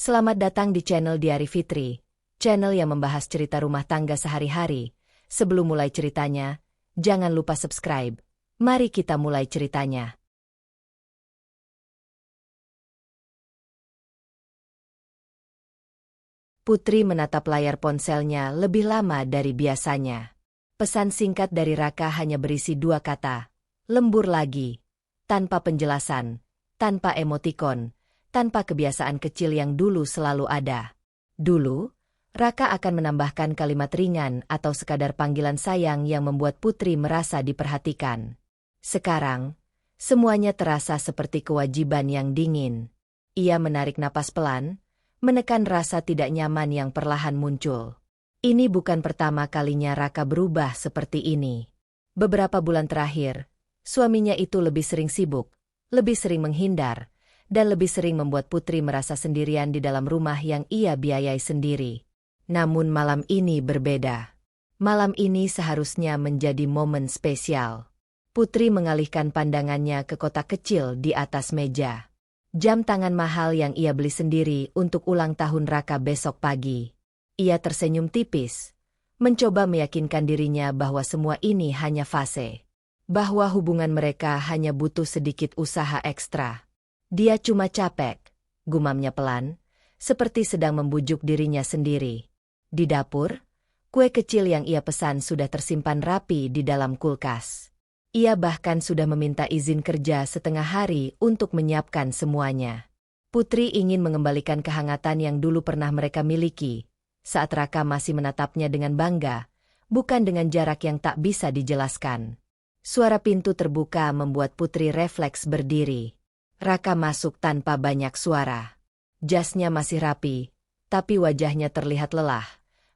Selamat datang di channel Diari Fitri, channel yang membahas cerita rumah tangga sehari-hari. Sebelum mulai ceritanya, jangan lupa subscribe. Mari kita mulai ceritanya. Putri menatap layar ponselnya lebih lama dari biasanya. Pesan singkat dari Raka hanya berisi 2 kata, lembur lagi, tanpa penjelasan, tanpa emotikon, tanpa kebiasaan kecil yang dulu selalu ada. Dulu, Raka akan menambahkan kalimat ringan atau sekadar panggilan sayang yang membuat Putri merasa diperhatikan. Sekarang, semuanya terasa seperti kewajiban yang dingin. Ia menarik napas pelan, menekan rasa tidak nyaman yang perlahan muncul. Ini bukan pertama kalinya Raka berubah seperti ini. Beberapa bulan terakhir, suaminya itu lebih sering sibuk, lebih sering menghindar, dan lebih sering membuat Putri merasa sendirian di dalam rumah yang ia biayai sendiri. Namun malam ini berbeda. Malam ini seharusnya menjadi momen spesial. Putri mengalihkan pandangannya ke kotak kecil di atas meja. Jam tangan mahal yang ia beli sendiri untuk ulang tahun Raka besok pagi. Ia tersenyum tipis, mencoba meyakinkan dirinya bahwa semua ini hanya fase. Bahwa hubungan mereka hanya butuh sedikit usaha ekstra. Dia cuma capek, gumamnya pelan, seperti sedang membujuk dirinya sendiri. Di dapur, kue kecil yang ia pesan sudah tersimpan rapi di dalam kulkas. Ia bahkan sudah meminta izin kerja setengah hari untuk menyiapkan semuanya. Putri ingin mengembalikan kehangatan yang dulu pernah mereka miliki, saat Raka masih menatapnya dengan bangga, bukan dengan jarak yang tak bisa dijelaskan. Suara pintu terbuka membuat Putri refleks berdiri. Raka masuk tanpa banyak suara. Jasnya masih rapi, tapi wajahnya terlihat lelah,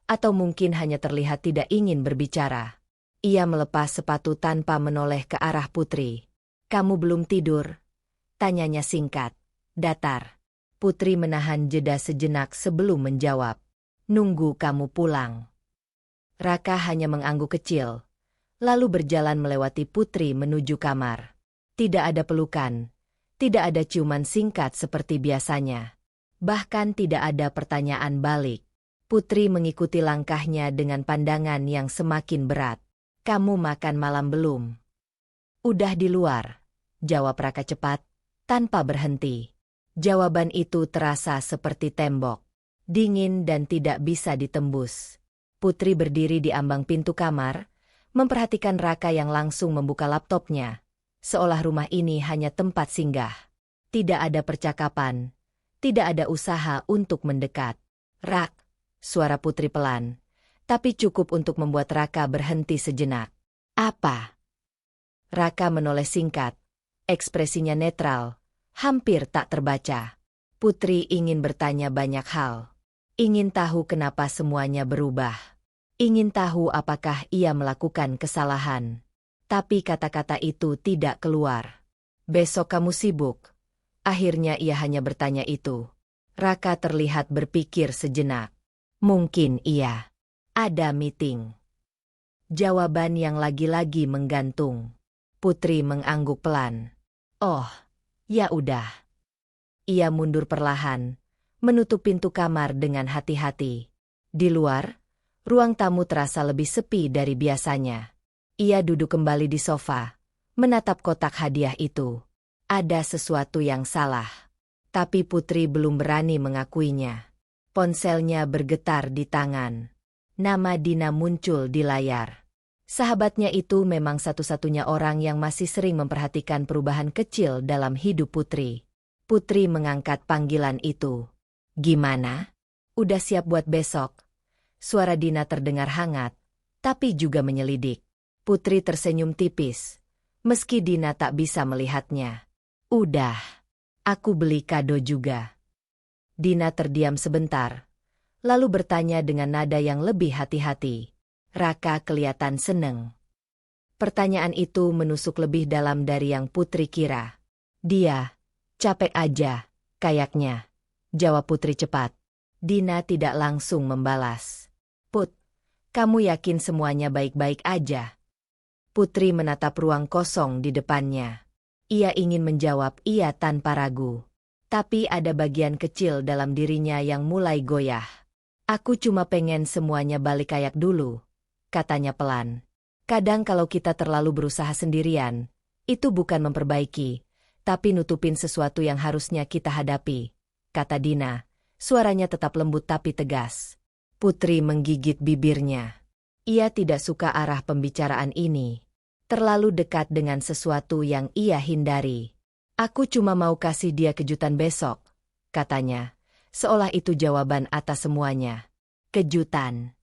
atau mungkin hanya terlihat tidak ingin berbicara. Ia melepas sepatu tanpa menoleh ke arah Putri. "Kamu belum tidur?" tanyanya singkat, datar. Putri menahan jeda sejenak sebelum menjawab. "Nunggu kamu pulang." Raka hanya mengangguk kecil, lalu berjalan melewati Putri menuju kamar. Tidak ada pelukan. Tidak ada ciuman singkat seperti biasanya. Bahkan tidak ada pertanyaan balik. Putri mengikuti langkahnya dengan pandangan yang semakin berat. "Kamu makan malam belum?" "Udah di luar," jawab Raka cepat, tanpa berhenti. Jawaban itu terasa seperti tembok. Dingin dan tidak bisa ditembus. Putri berdiri di ambang pintu kamar, memperhatikan Raka yang langsung membuka laptopnya. Seolah rumah ini hanya tempat singgah. Tidak ada percakapan, tidak ada usaha untuk mendekat. "Rak," suara Putri pelan, tapi cukup untuk membuat Raka berhenti sejenak. "Apa?" Raka menoleh singkat, ekspresinya netral, hampir tak terbaca. Putri ingin bertanya banyak hal. Ingin tahu kenapa semuanya berubah. Ingin tahu apakah ia melakukan kesalahan. Tapi kata-kata itu tidak keluar. "Besok kamu sibuk?" Akhirnya ia hanya bertanya itu. Raka terlihat berpikir sejenak. "Mungkin iya. Ada meeting." Jawaban yang lagi-lagi menggantung. Putri mengangguk pelan. "Oh, ya udah." Ia mundur perlahan, menutup pintu kamar dengan hati-hati. Di luar, ruang tamu terasa lebih sepi dari biasanya. Ia duduk kembali di sofa, menatap kotak hadiah itu. Ada sesuatu yang salah. Tapi Putri belum berani mengakuinya. Ponselnya bergetar di tangan. Nama Dina muncul di layar. Sahabatnya itu memang satu-satunya orang yang masih sering memperhatikan perubahan kecil dalam hidup Putri. Putri mengangkat panggilan itu. "Gimana? Udah siap buat besok?" Suara Dina terdengar hangat, tapi juga menyelidik. Putri tersenyum tipis, meski Dina tak bisa melihatnya. "Udah. Aku beli kado juga." Dina terdiam sebentar, lalu bertanya dengan nada yang lebih hati-hati. Raka kelihatan seneng. Pertanyaan itu menusuk lebih dalam dari yang Putri kira. "Dia capek aja, kayaknya," jawab Putri cepat. Dina tidak langsung membalas. "Put, kamu yakin semuanya baik-baik aja?" Putri menatap ruang kosong di depannya. Ia ingin menjawab iya tanpa ragu. Tapi ada bagian kecil dalam dirinya yang mulai goyah. Aku cuma pengen semuanya balik kayak dulu, katanya pelan. Kadang kalau kita terlalu berusaha sendirian, itu bukan memperbaiki, tapi nutupin sesuatu yang harusnya kita hadapi, kata Dina. Suaranya tetap lembut tapi tegas. Putri menggigit bibirnya. Ia tidak suka arah pembicaraan ini. Terlalu dekat dengan sesuatu yang ia hindari. Aku cuma mau kasih dia kejutan besok, katanya. Seolah itu jawaban atas semuanya. Kejutan.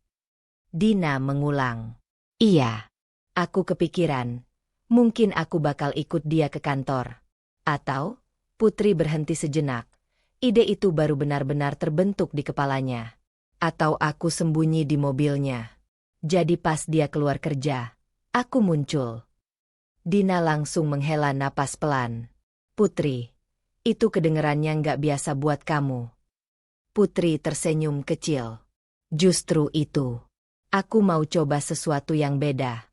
Dina mengulang. Iya. Aku kepikiran. Mungkin aku bakal ikut dia ke kantor. Atau, Putri berhenti sejenak. Ide itu baru benar-benar terbentuk di kepalanya. Atau aku sembunyi di mobilnya. Jadi pas dia keluar kerja, aku muncul. Dina langsung menghela napas pelan. Putri, itu kedengerannya nggak biasa buat kamu. Putri tersenyum kecil. Justru itu. Aku mau coba sesuatu yang beda.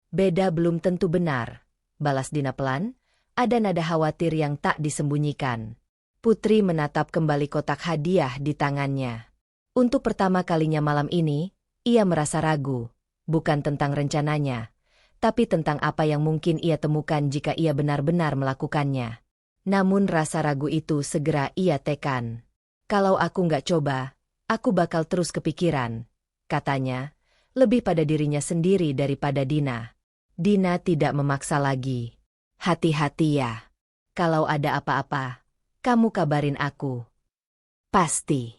Beda belum tentu benar, balas Dina pelan. Ada nada khawatir yang tak disembunyikan. Putri menatap kembali kotak hadiah di tangannya. Untuk pertama kalinya malam ini, ia merasa ragu, bukan tentang rencananya, tapi tentang apa yang mungkin ia temukan jika ia benar-benar melakukannya. Namun rasa ragu itu segera ia tekan. Kalau aku nggak coba, aku bakal terus kepikiran, katanya, lebih pada dirinya sendiri daripada Dina. Dina tidak memaksa lagi. Hati-hati ya. Kalau ada apa-apa, kamu kabarin aku. Pasti.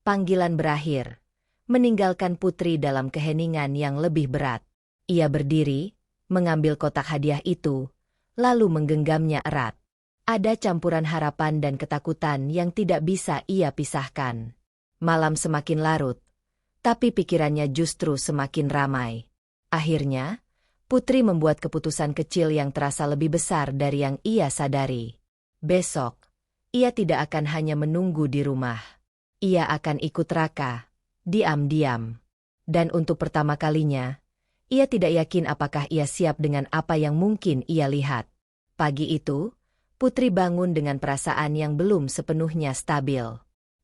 Panggilan berakhir, meninggalkan Putri dalam keheningan yang lebih berat. Ia berdiri, mengambil kotak hadiah itu, lalu menggenggamnya erat. Ada campuran harapan dan ketakutan yang tidak bisa ia pisahkan. Malam semakin larut, tapi pikirannya justru semakin ramai. Akhirnya, Putri membuat keputusan kecil yang terasa lebih besar dari yang ia sadari. Besok, ia tidak akan hanya menunggu di rumah. Ia akan ikut Raka, diam-diam. Dan untuk pertama kalinya, ia tidak yakin apakah ia siap dengan apa yang mungkin ia lihat. Pagi itu, Putri bangun dengan perasaan yang belum sepenuhnya stabil.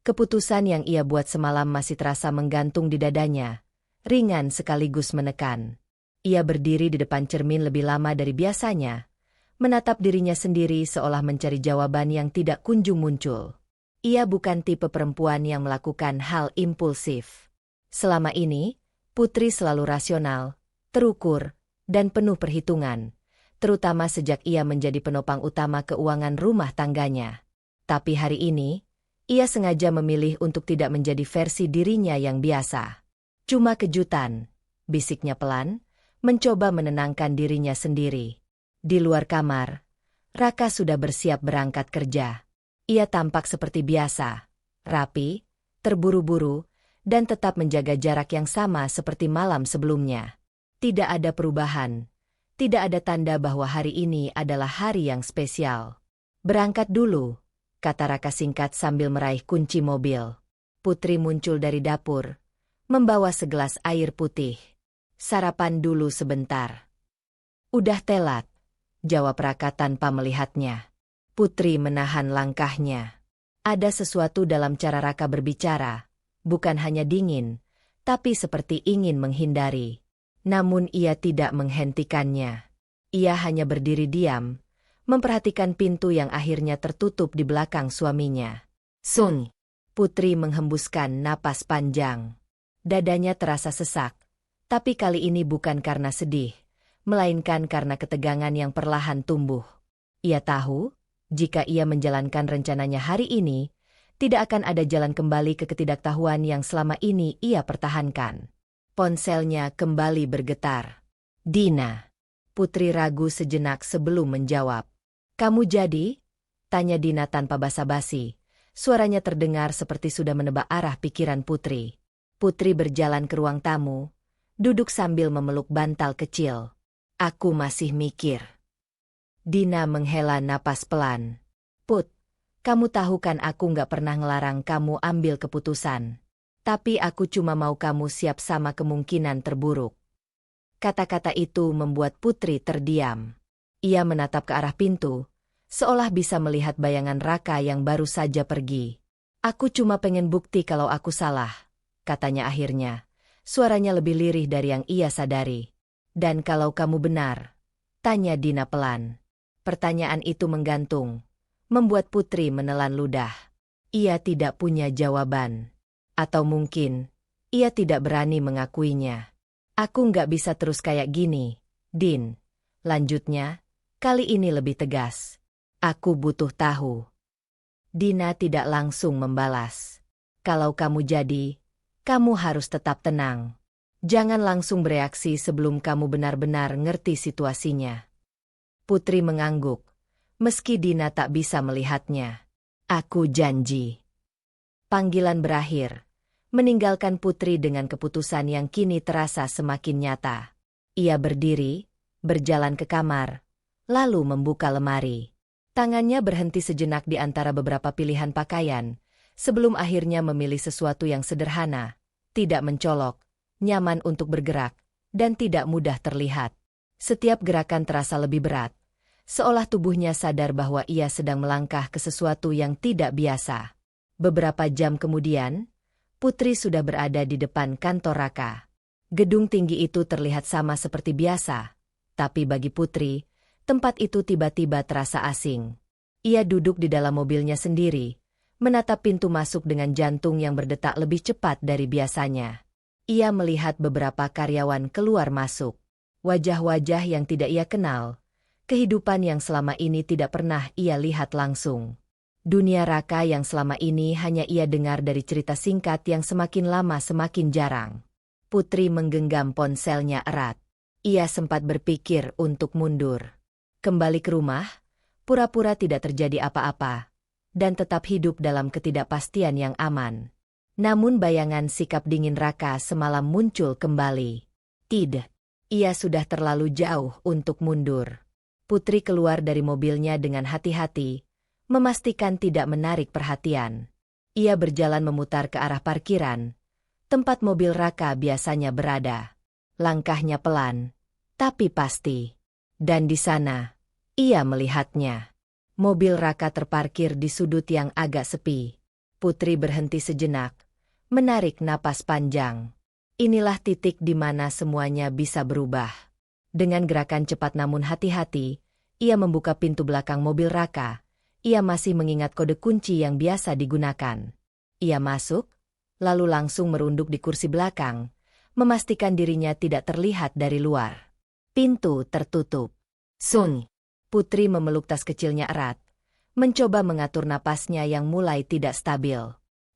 Keputusan yang ia buat semalam masih terasa menggantung di dadanya, ringan sekaligus menekan. Ia berdiri di depan cermin lebih lama dari biasanya, menatap dirinya sendiri seolah mencari jawaban yang tidak kunjung muncul. Ia bukan tipe perempuan yang melakukan hal impulsif. Selama ini, Putri selalu rasional, terukur, dan penuh perhitungan, terutama sejak ia menjadi penopang utama keuangan rumah tangganya. Tapi hari ini, ia sengaja memilih untuk tidak menjadi versi dirinya yang biasa. Cuma kejutan, bisiknya pelan, mencoba menenangkan dirinya sendiri. Di luar kamar, Raka sudah bersiap berangkat kerja. Ia tampak seperti biasa, rapi, terburu-buru, dan tetap menjaga jarak yang sama seperti malam sebelumnya. Tidak ada perubahan, tidak ada tanda bahwa hari ini adalah hari yang spesial. Berangkat dulu, kata Raka singkat sambil meraih kunci mobil. Putri muncul dari dapur, membawa segelas air putih. Sarapan dulu sebentar. Udah telat, jawab Raka tanpa melihatnya. Putri menahan langkahnya. Ada sesuatu dalam cara Raka berbicara, bukan hanya dingin, tapi seperti ingin menghindari. Namun ia tidak menghentikannya. Ia hanya berdiri diam, memperhatikan pintu yang akhirnya tertutup di belakang suaminya. Sun. Putri menghembuskan napas panjang. Dadanya terasa sesak. Tapi kali ini bukan karena sedih, melainkan karena ketegangan yang perlahan tumbuh. Ia tahu, jika ia menjalankan rencananya hari ini, tidak akan ada jalan kembali ke ketidaktahuan yang selama ini ia pertahankan. Ponselnya kembali bergetar. Dina. Putri ragu sejenak sebelum menjawab. Kamu jadi? Tanya Dina tanpa basa-basi. Suaranya terdengar seperti sudah menebak arah pikiran Putri. Putri berjalan ke ruang tamu, duduk sambil memeluk bantal kecil. Aku masih mikir. Dina menghela napas pelan. Put, kamu tahu kan aku nggak pernah ngelarang kamu ambil keputusan. Tapi aku cuma mau kamu siap sama kemungkinan terburuk. Kata-kata itu membuat Putri terdiam. Ia menatap ke arah pintu, seolah bisa melihat bayangan Raka yang baru saja pergi. Aku cuma pengen bukti kalau aku salah, katanya akhirnya. Suaranya lebih lirih dari yang ia sadari. Dan kalau kamu benar? Tanya Dina pelan. Pertanyaan itu menggantung, membuat Putri menelan ludah. Ia tidak punya jawaban. Atau mungkin, ia tidak berani mengakuinya. Aku nggak bisa terus kayak gini, Din. Lanjutnya, kali ini lebih tegas. Aku butuh tahu. Dina tidak langsung membalas. Kalau kamu jadi, kamu harus tetap tenang. Jangan langsung bereaksi sebelum kamu benar-benar ngerti situasinya. Putri mengangguk, meski Dina tak bisa melihatnya. Aku janji. Panggilan berakhir, meninggalkan Putri dengan keputusan yang kini terasa semakin nyata. Ia berdiri, berjalan ke kamar, lalu membuka lemari. Tangannya berhenti sejenak di antara beberapa pilihan pakaian, sebelum akhirnya memilih sesuatu yang sederhana, tidak mencolok, nyaman untuk bergerak, dan tidak mudah terlihat. Setiap gerakan terasa lebih berat, seolah tubuhnya sadar bahwa ia sedang melangkah ke sesuatu yang tidak biasa. Beberapa jam kemudian, Putri sudah berada di depan kantor Raka. Gedung tinggi itu terlihat sama seperti biasa, tapi bagi Putri, tempat itu tiba-tiba terasa asing. Ia duduk di dalam mobilnya sendiri, menatap pintu masuk dengan jantung yang berdetak lebih cepat dari biasanya. Ia melihat beberapa karyawan keluar masuk. Wajah-wajah yang tidak ia kenal. Kehidupan yang selama ini tidak pernah ia lihat langsung. Dunia Raka yang selama ini hanya ia dengar dari cerita singkat yang semakin lama semakin jarang. Putri menggenggam ponselnya erat. Ia sempat berpikir untuk mundur. Kembali ke rumah, pura-pura tidak terjadi apa-apa, dan tetap hidup dalam ketidakpastian yang aman. Namun bayangan sikap dingin Raka semalam muncul kembali. Tidak, ia sudah terlalu jauh untuk mundur. Putri keluar dari mobilnya dengan hati-hati, memastikan tidak menarik perhatian. Ia berjalan memutar ke arah parkiran, tempat mobil Raka biasanya berada. Langkahnya pelan, tapi pasti. Dan di sana, ia melihatnya. Mobil Raka terparkir di sudut yang agak sepi. Putri berhenti sejenak, menarik napas panjang. Inilah titik di mana semuanya bisa berubah. Dengan gerakan cepat namun hati-hati, ia membuka pintu belakang mobil Raka. Ia masih mengingat kode kunci yang biasa digunakan. Ia masuk, lalu langsung merunduk di kursi belakang, memastikan dirinya tidak terlihat dari luar. Pintu tertutup. Sun. Putri memeluk tas kecilnya erat, mencoba mengatur napasnya yang mulai tidak stabil.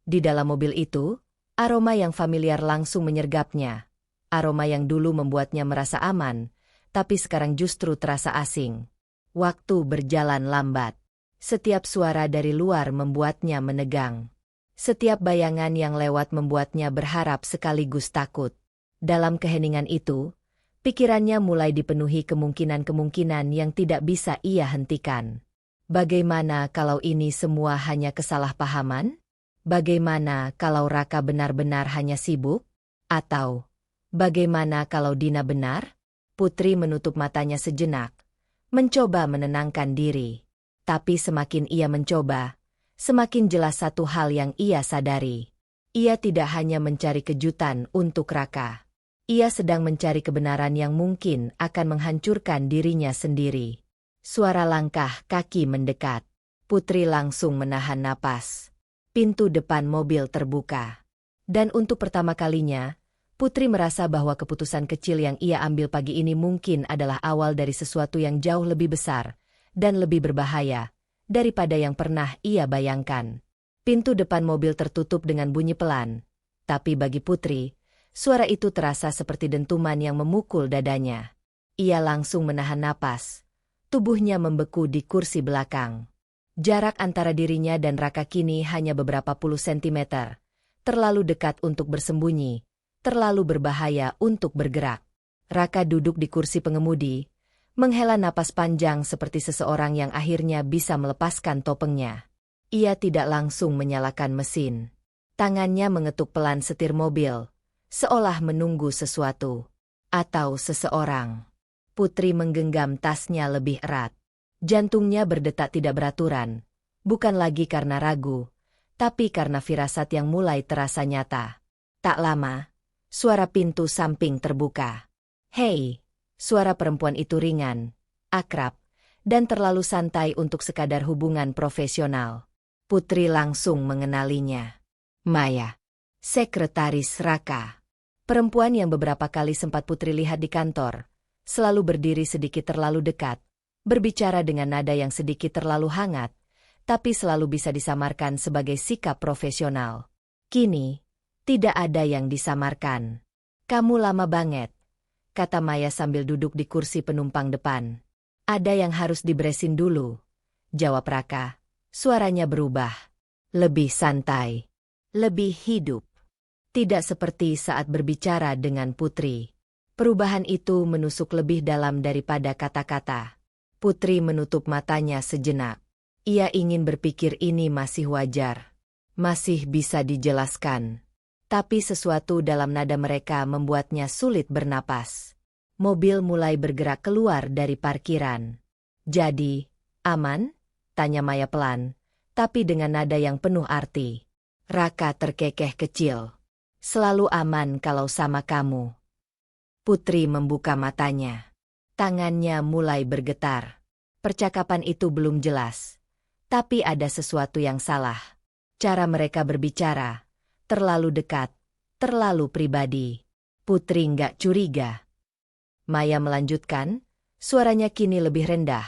Di dalam mobil itu, aroma yang familiar langsung menyergapnya. Aroma yang dulu membuatnya merasa aman, tapi sekarang justru terasa asing. Waktu berjalan lambat. Setiap suara dari luar membuatnya menegang. Setiap bayangan yang lewat membuatnya berharap sekaligus takut. Dalam keheningan itu, pikirannya mulai dipenuhi kemungkinan-kemungkinan yang tidak bisa ia hentikan. Bagaimana kalau ini semua hanya kesalahpahaman? Bagaimana kalau Raka benar-benar hanya sibuk? Atau, bagaimana kalau Dina benar? Putri menutup matanya sejenak, mencoba menenangkan diri. Tapi semakin ia mencoba, semakin jelas satu hal yang ia sadari. Ia tidak hanya mencari kejutan untuk Raka. Ia sedang mencari kebenaran yang mungkin akan menghancurkan dirinya sendiri. Suara langkah kaki mendekat. Putri langsung menahan napas. Pintu depan mobil terbuka. Dan untuk pertama kalinya, Putri merasa bahwa keputusan kecil yang ia ambil pagi ini mungkin adalah awal dari sesuatu yang jauh lebih besar dan lebih berbahaya daripada yang pernah ia bayangkan. Pintu depan mobil tertutup dengan bunyi pelan. Tapi bagi Putri, suara itu terasa seperti dentuman yang memukul dadanya. Ia langsung menahan napas. Tubuhnya membeku di kursi belakang. Jarak antara dirinya dan Raka kini hanya beberapa puluh sentimeter. Terlalu dekat untuk bersembunyi, terlalu berbahaya untuk bergerak. Raka duduk di kursi pengemudi, menghela napas panjang seperti seseorang yang akhirnya bisa melepaskan topengnya. Ia tidak langsung menyalakan mesin. Tangannya mengetuk pelan setir mobil, seolah menunggu sesuatu. Atau seseorang. Putri menggenggam tasnya lebih erat. Jantungnya berdetak tidak beraturan, bukan lagi karena ragu, tapi karena firasat yang mulai terasa nyata. Tak lama, suara pintu samping terbuka. "Hei!" Suara perempuan itu ringan, akrab, dan terlalu santai untuk sekadar hubungan profesional. Putri langsung mengenalinya. Maya, sekretaris Raka. Perempuan yang beberapa kali sempat Putri lihat di kantor, selalu berdiri sedikit terlalu dekat, berbicara dengan nada yang sedikit terlalu hangat, tapi selalu bisa disamarkan sebagai sikap profesional. Kini, tidak ada yang disamarkan. "Kamu lama banget," kata Maya sambil duduk di kursi penumpang depan. "Ada yang harus diberesin dulu," jawab Raka. Suaranya berubah. Lebih santai. Lebih hidup. Tidak seperti saat berbicara dengan Putri. Perubahan itu menusuk lebih dalam daripada kata-kata. Putri menutup matanya sejenak. Ia ingin berpikir ini masih wajar. Masih bisa dijelaskan. Tapi sesuatu dalam nada mereka membuatnya sulit bernapas. Mobil mulai bergerak keluar dari parkiran. "Jadi, aman?" tanya Maya pelan, tapi dengan nada yang penuh arti. Raka terkekeh kecil. "Selalu aman kalau sama kamu." Putri membuka matanya. Tangannya mulai bergetar. Percakapan itu belum jelas. Tapi ada sesuatu yang salah. Cara mereka berbicara, terlalu dekat, terlalu pribadi. Putri nggak curiga. Maya melanjutkan, suaranya kini lebih rendah,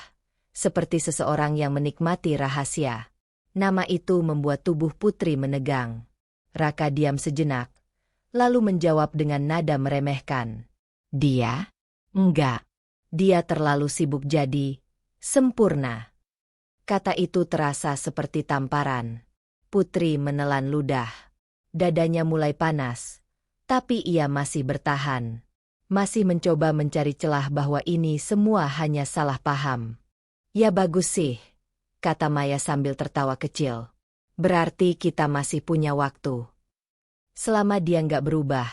seperti seseorang yang menikmati rahasia. Nama itu membuat tubuh Putri menegang. Raka diam sejenak, lalu menjawab dengan nada meremehkan. "Dia? Enggak. Dia terlalu sibuk jadi sempurna." Kata itu terasa seperti tamparan. Putri menelan ludah. Dadanya mulai panas, tapi ia masih bertahan. Masih mencoba mencari celah bahwa ini semua hanya salah paham. "Ya bagus sih," kata Maya sambil tertawa kecil. "Berarti kita masih punya waktu." "Selama dia nggak berubah,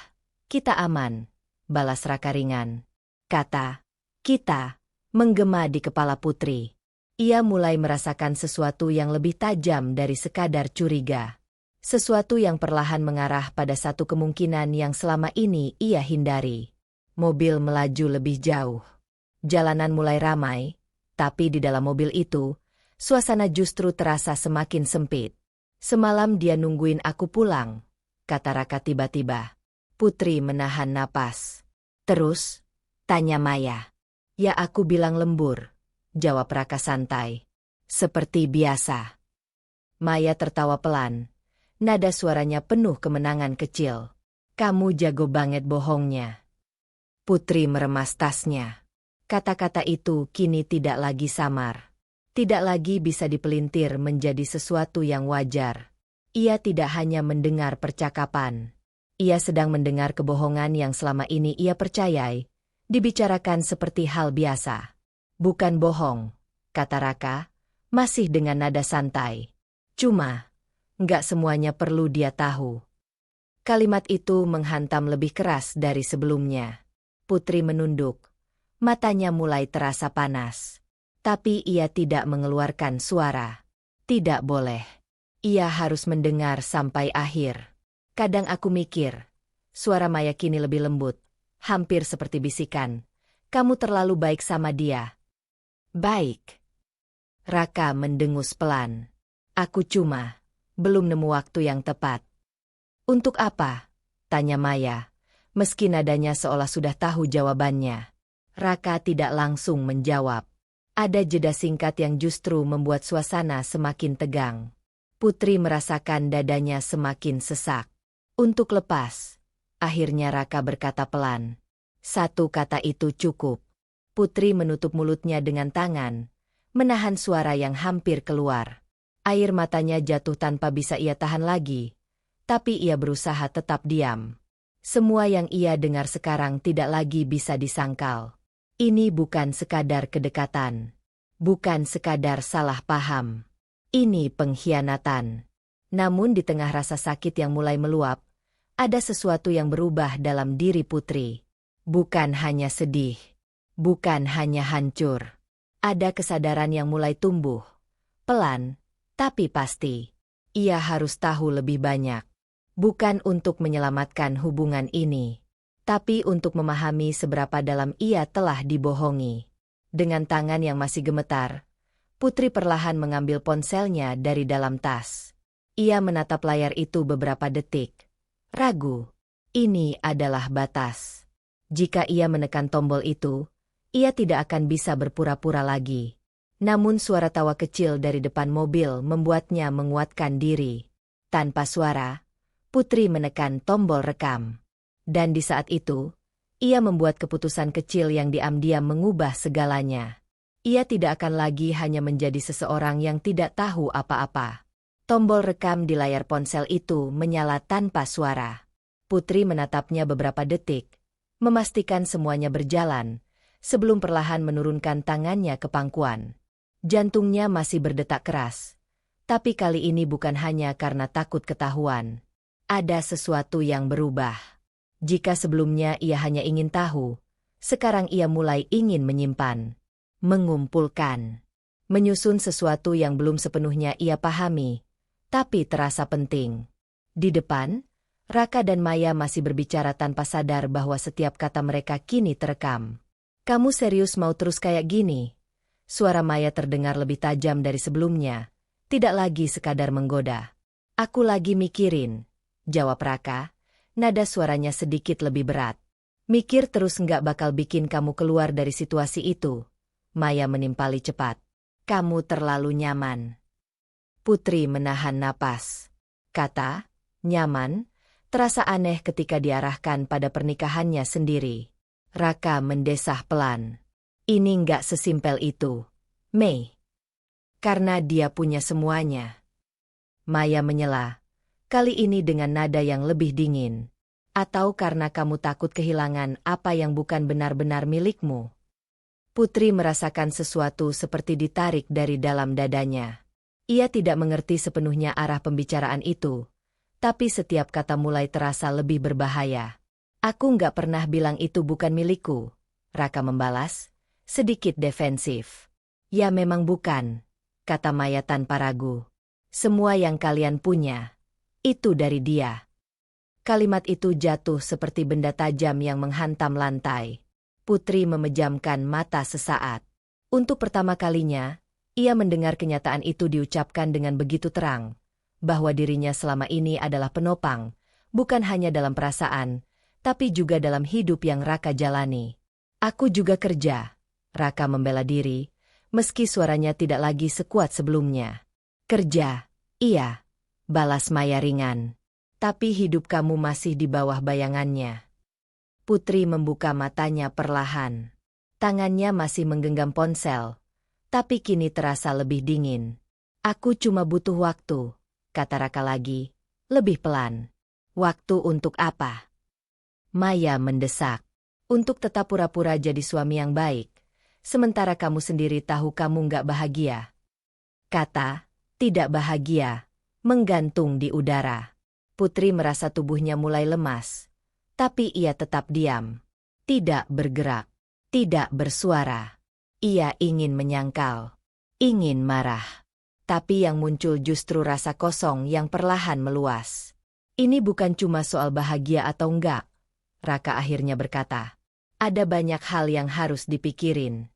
kita aman," balas Raka ringan. Kata "kita" menggema di kepala Putri. Ia mulai merasakan sesuatu yang lebih tajam dari sekadar curiga. Sesuatu yang perlahan mengarah pada satu kemungkinan yang selama ini ia hindari. Mobil melaju lebih jauh. Jalanan mulai ramai, tapi di dalam mobil itu, suasana justru terasa semakin sempit. "Semalam dia nungguin aku pulang," kata Raka tiba-tiba. Putri menahan napas. "Terus?" tanya Maya. "Ya aku bilang lembur," jawab Raka santai. "Seperti biasa." Maya tertawa pelan. Nada suaranya penuh kemenangan kecil. "Kamu jago banget bohongnya." Putri meremas tasnya. Kata-kata itu kini tidak lagi samar. Tidak lagi bisa dipelintir menjadi sesuatu yang wajar. Ia tidak hanya mendengar percakapan. Ia sedang mendengar kebohongan yang selama ini ia percayai, dibicarakan seperti hal biasa. "Bukan bohong," kata Raka, masih dengan nada santai. "Cuma, nggak semuanya perlu dia tahu." Kalimat itu menghantam lebih keras dari sebelumnya. Putri menunduk. Matanya mulai terasa panas. Tapi ia tidak mengeluarkan suara. Tidak boleh. Ia harus mendengar sampai akhir. "Kadang aku mikir," suara Maya kini lebih lembut, hampir seperti bisikan, "kamu terlalu baik sama dia." "Baik?" Raka mendengus pelan. "Aku cuma belum nemu waktu yang tepat." "Untuk apa?" tanya Maya, meski nadanya seolah sudah tahu jawabannya. Raka tidak langsung menjawab. Ada jeda singkat yang justru membuat suasana semakin tegang. Putri merasakan dadanya semakin sesak. "Untuk lepas," akhirnya Raka berkata pelan. Satu kata itu cukup. Putri menutup mulutnya dengan tangan, menahan suara yang hampir keluar. Air matanya jatuh tanpa bisa ia tahan lagi, tapi ia berusaha tetap diam. Semua yang ia dengar sekarang tidak lagi bisa disangkal. Ini bukan sekadar kedekatan. Bukan sekadar salah paham. Ini pengkhianatan. Namun di tengah rasa sakit yang mulai meluap, ada sesuatu yang berubah dalam diri Putri. Bukan hanya sedih. Bukan hanya hancur. Ada kesadaran yang mulai tumbuh. Pelan, tapi pasti. Ia harus tahu lebih banyak. Bukan untuk menyelamatkan hubungan ini, tapi untuk memahami seberapa dalam ia telah dibohongi. Dengan tangan yang masih gemetar, Putri perlahan mengambil ponselnya dari dalam tas. Ia menatap layar itu beberapa detik. Ragu. Ini adalah batas. Jika ia menekan tombol itu, ia tidak akan bisa berpura-pura lagi. Namun suara tawa kecil dari depan mobil membuatnya menguatkan diri. Tanpa suara, Putri menekan tombol rekam. Dan di saat itu, ia membuat keputusan kecil yang diam-diam mengubah segalanya. Ia tidak akan lagi hanya menjadi seseorang yang tidak tahu apa-apa. Tombol rekam di layar ponsel itu menyala tanpa suara. Putri menatapnya beberapa detik, memastikan semuanya berjalan, sebelum perlahan menurunkan tangannya ke pangkuan. Jantungnya masih berdetak keras. Tapi kali ini bukan hanya karena takut ketahuan. Ada sesuatu yang berubah. Jika sebelumnya ia hanya ingin tahu, sekarang ia mulai ingin menyimpan, mengumpulkan, menyusun sesuatu yang belum sepenuhnya ia pahami, tapi terasa penting. Di depan, Raka dan Maya masih berbicara tanpa sadar bahwa setiap kata mereka kini terekam. "Kamu serius mau terus kayak gini?" Suara Maya terdengar lebih tajam dari sebelumnya, tidak lagi sekadar menggoda. "Aku lagi mikirin," jawab Raka, nada suaranya sedikit lebih berat. "Mikir terus nggak bakal bikin kamu keluar dari situasi itu." Maya menimpali cepat. "Kamu terlalu nyaman." Putri menahan napas. Kata, nyaman, terasa aneh ketika diarahkan pada pernikahannya sendiri. Raka mendesah pelan. "Ini nggak sesimpel itu, Mei. Karena dia punya semuanya." Maya menyela, kali ini dengan nada yang lebih dingin. "Atau karena kamu takut kehilangan apa yang bukan benar-benar milikmu?" Putri merasakan sesuatu seperti ditarik dari dalam dadanya. Ia tidak mengerti sepenuhnya arah pembicaraan itu, tapi setiap kata mulai terasa lebih berbahaya. "Aku nggak pernah bilang itu bukan milikku," Raka membalas, sedikit defensif. "Ya memang bukan," kata Maya tanpa ragu. "Semua yang kalian punya, itu dari dia." Kalimat itu jatuh seperti benda tajam yang menghantam lantai. Putri memejamkan mata sesaat. Untuk pertama kalinya, ia mendengar kenyataan itu diucapkan dengan begitu terang, bahwa dirinya selama ini adalah penopang, bukan hanya dalam perasaan, tapi juga dalam hidup yang Raka jalani. "Aku juga kerja," Raka membela diri, meski suaranya tidak lagi sekuat sebelumnya. "Kerja, iya," balas Maya ringan. "Tapi hidup kamu masih di bawah bayangannya." Putri membuka matanya perlahan. Tangannya masih menggenggam ponsel, tapi kini terasa lebih dingin. "Aku cuma butuh waktu," kata Raka lagi, lebih pelan. "Waktu untuk apa?" Maya mendesak. "Untuk tetap pura-pura jadi suami yang baik, sementara kamu sendiri tahu kamu nggak bahagia." Kata, "tidak bahagia," menggantung di udara. Putri merasa tubuhnya mulai lemas. Tapi ia tetap diam. Tidak bergerak. Tidak bersuara. Ia ingin menyangkal. Ingin marah. Tapi yang muncul justru rasa kosong yang perlahan meluas. "Ini bukan cuma soal bahagia atau enggak," Raka akhirnya berkata. "Ada banyak hal yang harus dipikirin."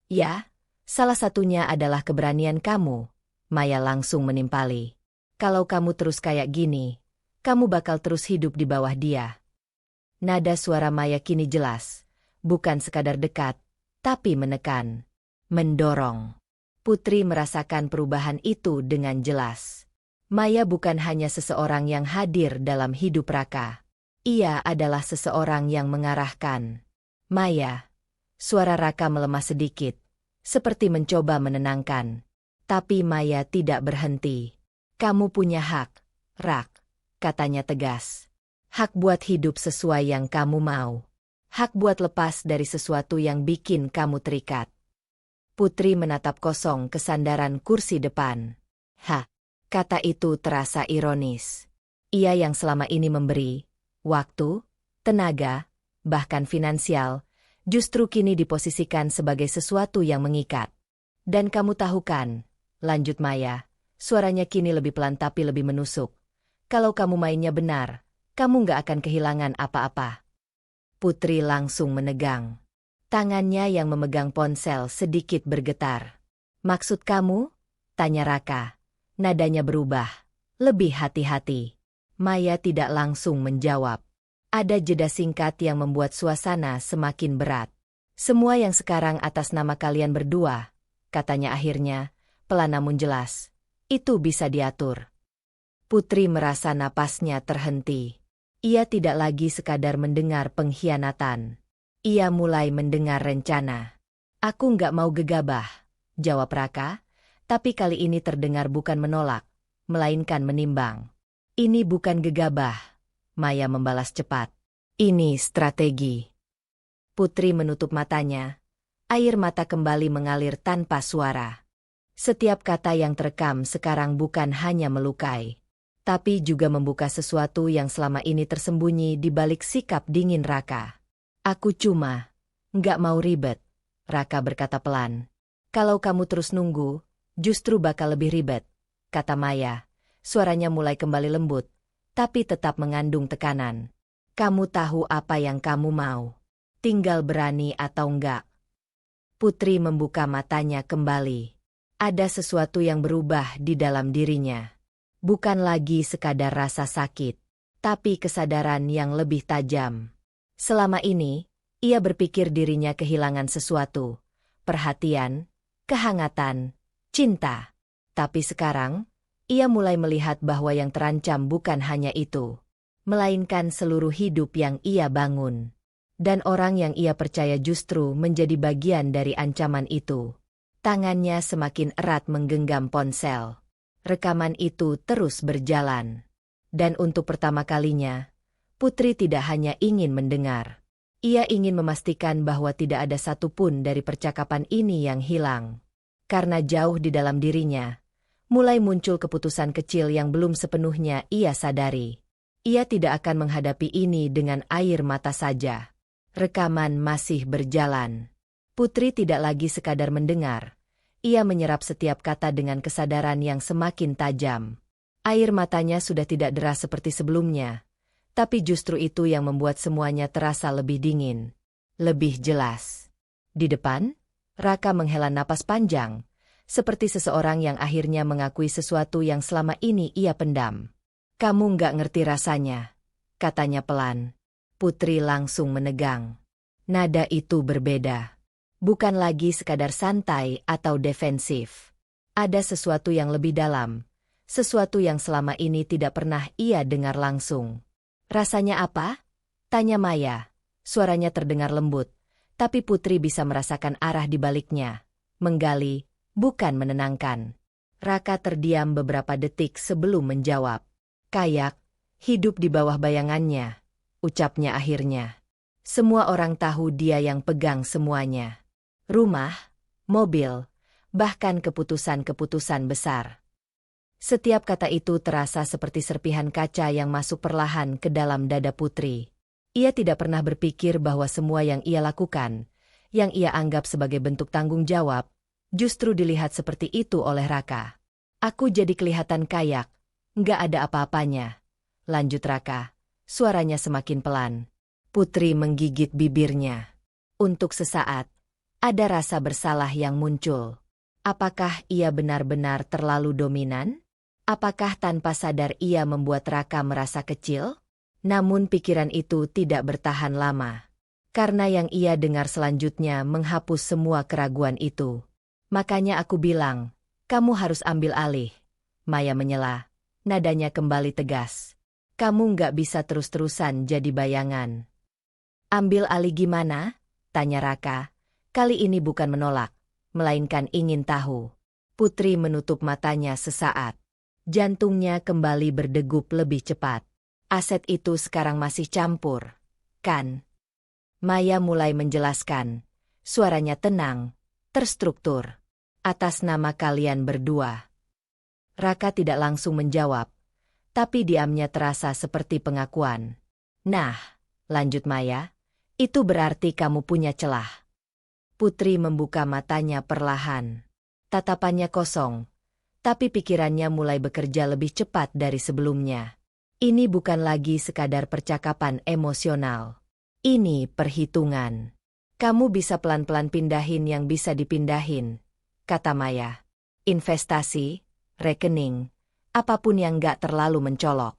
"Ya, salah satunya adalah keberanian kamu," Maya langsung menimpali. "Kalau kamu terus kayak gini, kamu bakal terus hidup di bawah dia." Nada suara Maya kini jelas, bukan sekadar dekat, tapi menekan, mendorong. Putri merasakan perubahan itu dengan jelas. Maya bukan hanya seseorang yang hadir dalam hidup Raka. Ia adalah seseorang yang mengarahkan. "Maya," suara Raka melemah sedikit, seperti mencoba menenangkan. Tapi Maya tidak berhenti. "Kamu punya hak, Rak," katanya tegas. "Hak buat hidup sesuai yang kamu mau. Hak buat lepas dari sesuatu yang bikin kamu terikat." Putri menatap kosong ke sandaran kursi depan. Kata itu terasa ironis. Ia yang selama ini memberi waktu, tenaga, bahkan finansial, justru kini diposisikan sebagai sesuatu yang mengikat. Dan kamu tahu kan, lanjut Maya, suaranya kini lebih pelan tapi lebih menusuk. Kalau kamu mainnya benar, kamu nggak akan kehilangan apa-apa. Putri langsung menegang. Tangannya yang memegang ponsel sedikit bergetar. Maksud kamu? Tanya Raka. Nadanya berubah. Lebih hati-hati. Maya tidak langsung menjawab. Ada jeda singkat yang membuat suasana semakin berat. Semua yang sekarang atas nama kalian berdua, katanya akhirnya, pelan namun jelas. Itu bisa diatur. Putri merasa napasnya terhenti. Ia tidak lagi sekadar mendengar pengkhianatan. Ia mulai mendengar rencana. Aku nggak mau gegabah, jawab Raka, tapi kali ini terdengar bukan menolak, melainkan menimbang. Ini bukan gegabah, Maya membalas cepat. Ini strategi. Putri menutup matanya. Air mata kembali mengalir tanpa suara. Setiap kata yang terekam sekarang bukan hanya melukai, tapi juga membuka sesuatu yang selama ini tersembunyi di balik sikap dingin Raka. Aku cuma nggak mau ribet, Raka berkata pelan. Kalau kamu terus nunggu, justru bakal lebih ribet, kata Maya. Suaranya mulai kembali lembut, tapi tetap mengandung tekanan. Kamu tahu apa yang kamu mau. Tinggal berani atau enggak. Putri membuka matanya kembali. Ada sesuatu yang berubah di dalam dirinya. Bukan lagi sekadar rasa sakit, tapi kesadaran yang lebih tajam. Selama ini, ia berpikir dirinya kehilangan sesuatu. Perhatian, kehangatan, cinta. Tapi sekarang, ia mulai melihat bahwa yang terancam bukan hanya itu, melainkan seluruh hidup yang ia bangun. Dan orang yang ia percaya justru menjadi bagian dari ancaman itu. Tangannya semakin erat menggenggam ponsel. Rekaman itu terus berjalan. Dan untuk pertama kalinya, Putri tidak hanya ingin mendengar. Ia ingin memastikan bahwa tidak ada satupun dari percakapan ini yang hilang. Karena jauh di dalam dirinya, mulai muncul keputusan kecil yang belum sepenuhnya ia sadari. Ia tidak akan menghadapi ini dengan air mata saja. Rekaman masih berjalan. Putri tidak lagi sekadar mendengar. Ia menyerap setiap kata dengan kesadaran yang semakin tajam. Air matanya sudah tidak deras seperti sebelumnya. Tapi justru itu yang membuat semuanya terasa lebih dingin. Lebih jelas. Di depan, Raka menghela napas panjang. Seperti seseorang yang akhirnya mengakui sesuatu yang selama ini ia pendam. Kamu nggak ngerti rasanya, katanya pelan. Putri langsung menegang. Nada itu berbeda. Bukan lagi sekadar santai atau defensif. Ada sesuatu yang lebih dalam. Sesuatu yang selama ini tidak pernah ia dengar langsung. Rasanya apa? Tanya Maya. Suaranya terdengar lembut, tapi Putri bisa merasakan arah di baliknya. Menggali, bukan menenangkan. Raka terdiam beberapa detik sebelum menjawab. Kayak, hidup di bawah bayangannya, ucapnya akhirnya. Semua orang tahu dia yang pegang semuanya. Rumah, mobil, bahkan keputusan-keputusan besar. Setiap kata itu terasa seperti serpihan kaca yang masuk perlahan ke dalam dada Putri. Ia tidak pernah berpikir bahwa semua yang ia lakukan, yang ia anggap sebagai bentuk tanggung jawab, justru dilihat seperti itu oleh Raka. Aku jadi kelihatan kayak, nggak ada apa-apanya, lanjut Raka. Suaranya semakin pelan. Putri menggigit bibirnya. Untuk sesaat, ada rasa bersalah yang muncul. Apakah ia benar-benar terlalu dominan? Apakah tanpa sadar ia membuat Raka merasa kecil? Namun pikiran itu tidak bertahan lama. Karena yang ia dengar selanjutnya menghapus semua keraguan itu. Makanya aku bilang, kamu harus ambil alih. Maya menyela. Nadanya kembali tegas. Kamu nggak bisa terus-terusan jadi bayangan. Ambil alih gimana? Tanya Raka. Kali ini bukan menolak, melainkan ingin tahu. Putri menutup matanya sesaat. Jantungnya kembali berdegup lebih cepat. Aset itu sekarang masih campur, kan? Maya mulai menjelaskan. Suaranya tenang, terstruktur. Atas nama kalian berdua. Raka tidak langsung menjawab, tapi diamnya terasa seperti pengakuan. Nah, lanjut Maya, Itu berarti kamu punya celah. Putri membuka matanya perlahan. Tatapannya kosong, tapi pikirannya mulai bekerja lebih cepat dari sebelumnya. Ini bukan lagi sekadar percakapan emosional. Ini perhitungan. Kamu bisa pelan-pelan pindahin yang bisa dipindahin, kata Maya. Investasi, rekening, apapun yang gak terlalu mencolok.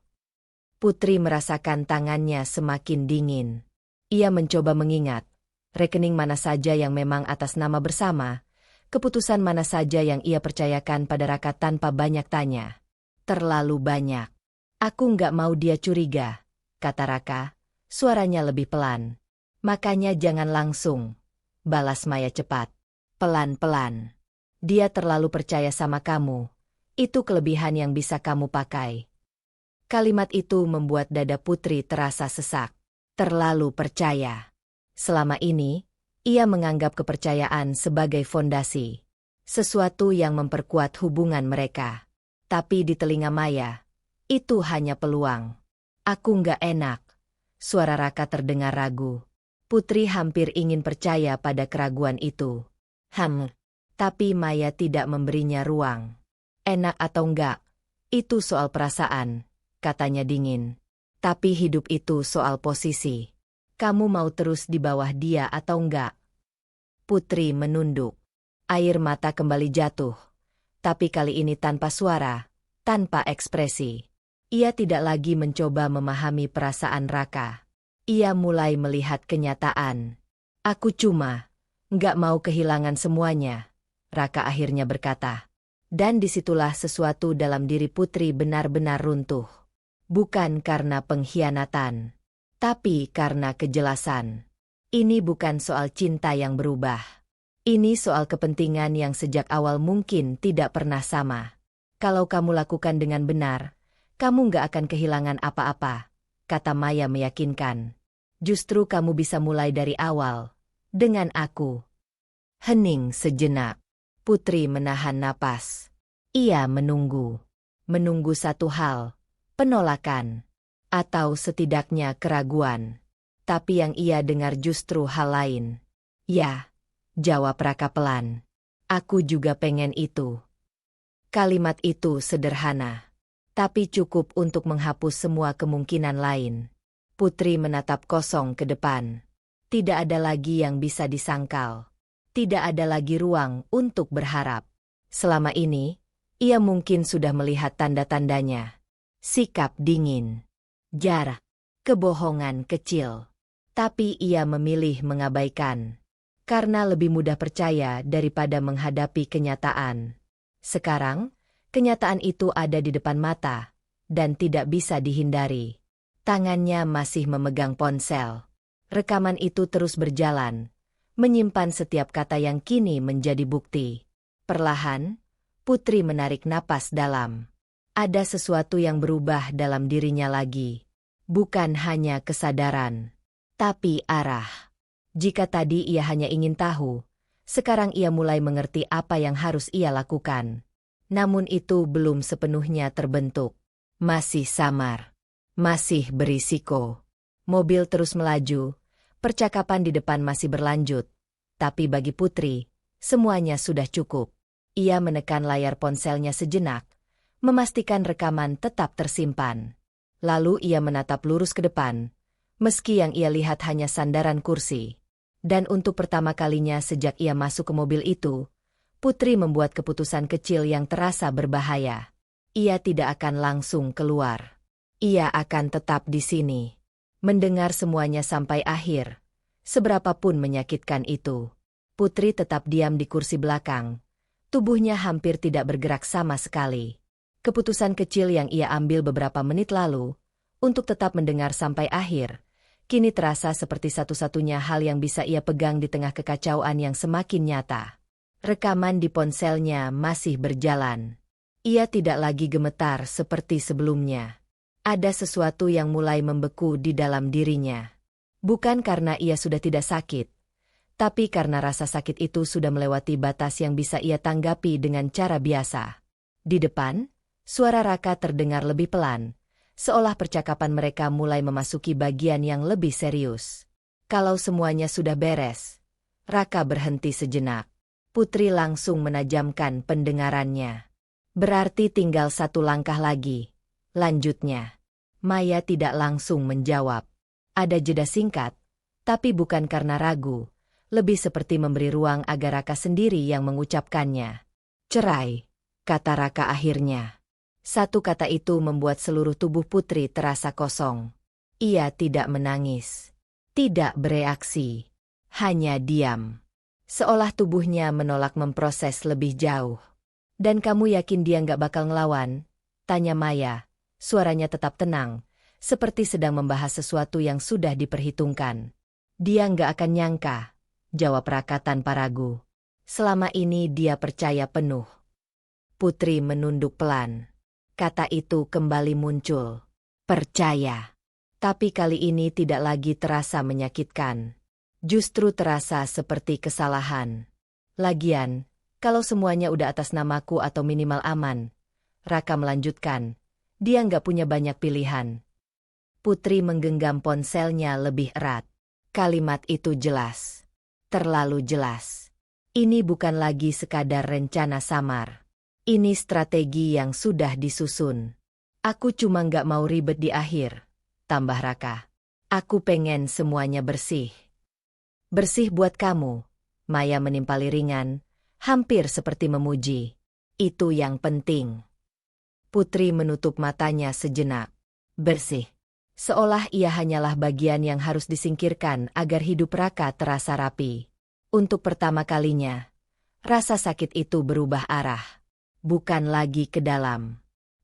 Putri merasakan tangannya semakin dingin. Ia mencoba mengingat, rekening mana saja yang memang atas nama bersama, keputusan mana saja yang ia percayakan pada Raka tanpa banyak tanya. Terlalu banyak. Aku nggak mau dia curiga, kata Raka, suaranya lebih pelan. Makanya jangan langsung, balas Maya cepat. Pelan-pelan. Dia terlalu percaya sama kamu. Itu kelebihan yang bisa kamu pakai. Kalimat itu membuat dada Putri terasa sesak. Terlalu percaya. Selama ini, ia menganggap kepercayaan sebagai fondasi. Sesuatu yang memperkuat hubungan mereka. Tapi di telinga Maya, itu hanya peluang. Aku nggak enak. Suara Raka terdengar ragu. Putri hampir ingin percaya pada keraguan itu. Tapi Maya tidak memberinya ruang. Enak atau enggak, itu soal perasaan, katanya dingin. Tapi hidup itu soal posisi. Kamu mau terus di bawah dia atau enggak? Putri menunduk. Air mata kembali jatuh. Tapi kali ini tanpa suara, tanpa ekspresi. Ia tidak lagi mencoba memahami perasaan Raka. Ia mulai melihat kenyataan. Aku cuma nggak mau kehilangan semuanya, Raka akhirnya berkata. Dan disitulah sesuatu dalam diri Putri benar-benar runtuh. Bukan karena pengkhianatan, tapi karena kejelasan. Ini bukan soal cinta yang berubah. Ini soal kepentingan yang sejak awal mungkin tidak pernah sama. Kalau kamu lakukan dengan benar, kamu nggak akan kehilangan apa-apa, kata Maya meyakinkan. Justru kamu bisa mulai dari awal, dengan aku. Hening sejenak. Putri menahan napas. Ia menunggu. Menunggu satu hal, penolakan. Atau setidaknya keraguan. Tapi yang ia dengar justru hal lain. Ya, jawab Raka pelan. Aku juga pengen itu. Kalimat itu sederhana. Tapi cukup untuk menghapus semua kemungkinan lain. Putri menatap kosong ke depan. Tidak ada lagi yang bisa disangkal. Tidak ada lagi ruang untuk berharap. Selama ini, ia mungkin sudah melihat tanda-tandanya. Sikap dingin. Jarak. Kebohongan kecil. Tapi ia memilih mengabaikan. Karena lebih mudah percaya daripada menghadapi kenyataan. Sekarang, kenyataan itu ada di depan mata. Dan tidak bisa dihindari. Tangannya masih memegang ponsel. Rekaman itu terus berjalan, menyimpan setiap kata yang kini menjadi bukti. Perlahan, Putri menarik napas dalam. Ada sesuatu yang berubah dalam dirinya lagi. Bukan hanya kesadaran, tapi arah. Jika tadi ia hanya ingin tahu, sekarang ia mulai mengerti apa yang harus ia lakukan. Namun itu belum sepenuhnya terbentuk. Masih samar. Masih berisiko. Mobil terus melaju, percakapan di depan masih berlanjut. Tapi bagi Putri, semuanya sudah cukup. Ia menekan layar ponselnya sejenak, memastikan rekaman tetap tersimpan. Lalu ia menatap lurus ke depan, meski yang ia lihat hanya sandaran kursi. Dan untuk pertama kalinya sejak ia masuk ke mobil itu, Putri membuat keputusan kecil yang terasa berbahaya. Ia tidak akan langsung keluar. Ia akan tetap di sini. Mendengar semuanya sampai akhir. Seberapapun menyakitkan itu. Putri tetap diam di kursi belakang. Tubuhnya hampir tidak bergerak sama sekali. Keputusan kecil yang ia ambil beberapa menit lalu, untuk tetap mendengar sampai akhir, kini terasa seperti satu-satunya hal yang bisa ia pegang di tengah kekacauan yang semakin nyata. Rekaman di ponselnya masih berjalan. Ia tidak lagi gemetar seperti sebelumnya. Ada sesuatu yang mulai membeku di dalam dirinya. Bukan karena ia sudah tidak sakit, tapi karena rasa sakit itu sudah melewati batas yang bisa ia tanggapi dengan cara biasa. Di depan, suara Raka terdengar lebih pelan, seolah percakapan mereka mulai memasuki bagian yang lebih serius. Kalau semuanya sudah beres, Raka berhenti sejenak. Putri langsung menajamkan pendengarannya. Berarti tinggal satu langkah lagi. Lanjutnya. Maya tidak langsung menjawab. Ada jeda singkat, tapi bukan karena ragu. Lebih seperti memberi ruang agar Raka sendiri yang mengucapkannya. Cerai, kata Raka akhirnya. Satu kata itu membuat seluruh tubuh Putri terasa kosong. Ia tidak menangis. Tidak bereaksi, hanya diam. Seolah tubuhnya menolak memproses lebih jauh. Dan kamu yakin dia nggak bakal ngelawan? Tanya Maya, suaranya tetap tenang, seperti sedang membahas sesuatu yang sudah diperhitungkan. Dia nggak akan nyangka, jawab Raka tanpa ragu. Selama ini dia percaya penuh. Putri menunduk pelan. Kata itu kembali muncul. Percaya. Tapi kali ini tidak lagi terasa menyakitkan. Justru terasa seperti kesalahan. Lagian, kalau semuanya udah atas namaku atau minimal aman, Raka melanjutkan, dia nggak punya banyak pilihan. Putri menggenggam ponselnya lebih erat. Kalimat itu jelas. Terlalu jelas. Ini bukan lagi sekadar rencana samar. Ini strategi yang sudah disusun. Aku cuma nggak mau ribet di akhir. Tambah Raka. Aku pengen semuanya bersih. Bersih buat kamu. Maya menimpali ringan, hampir seperti memuji. Itu yang penting. Putri menutup matanya sejenak. Bersih. Seolah ia hanyalah bagian yang harus disingkirkan agar hidup Raka terasa rapi. Untuk pertama kalinya, rasa sakit itu berubah arah. Bukan lagi ke dalam,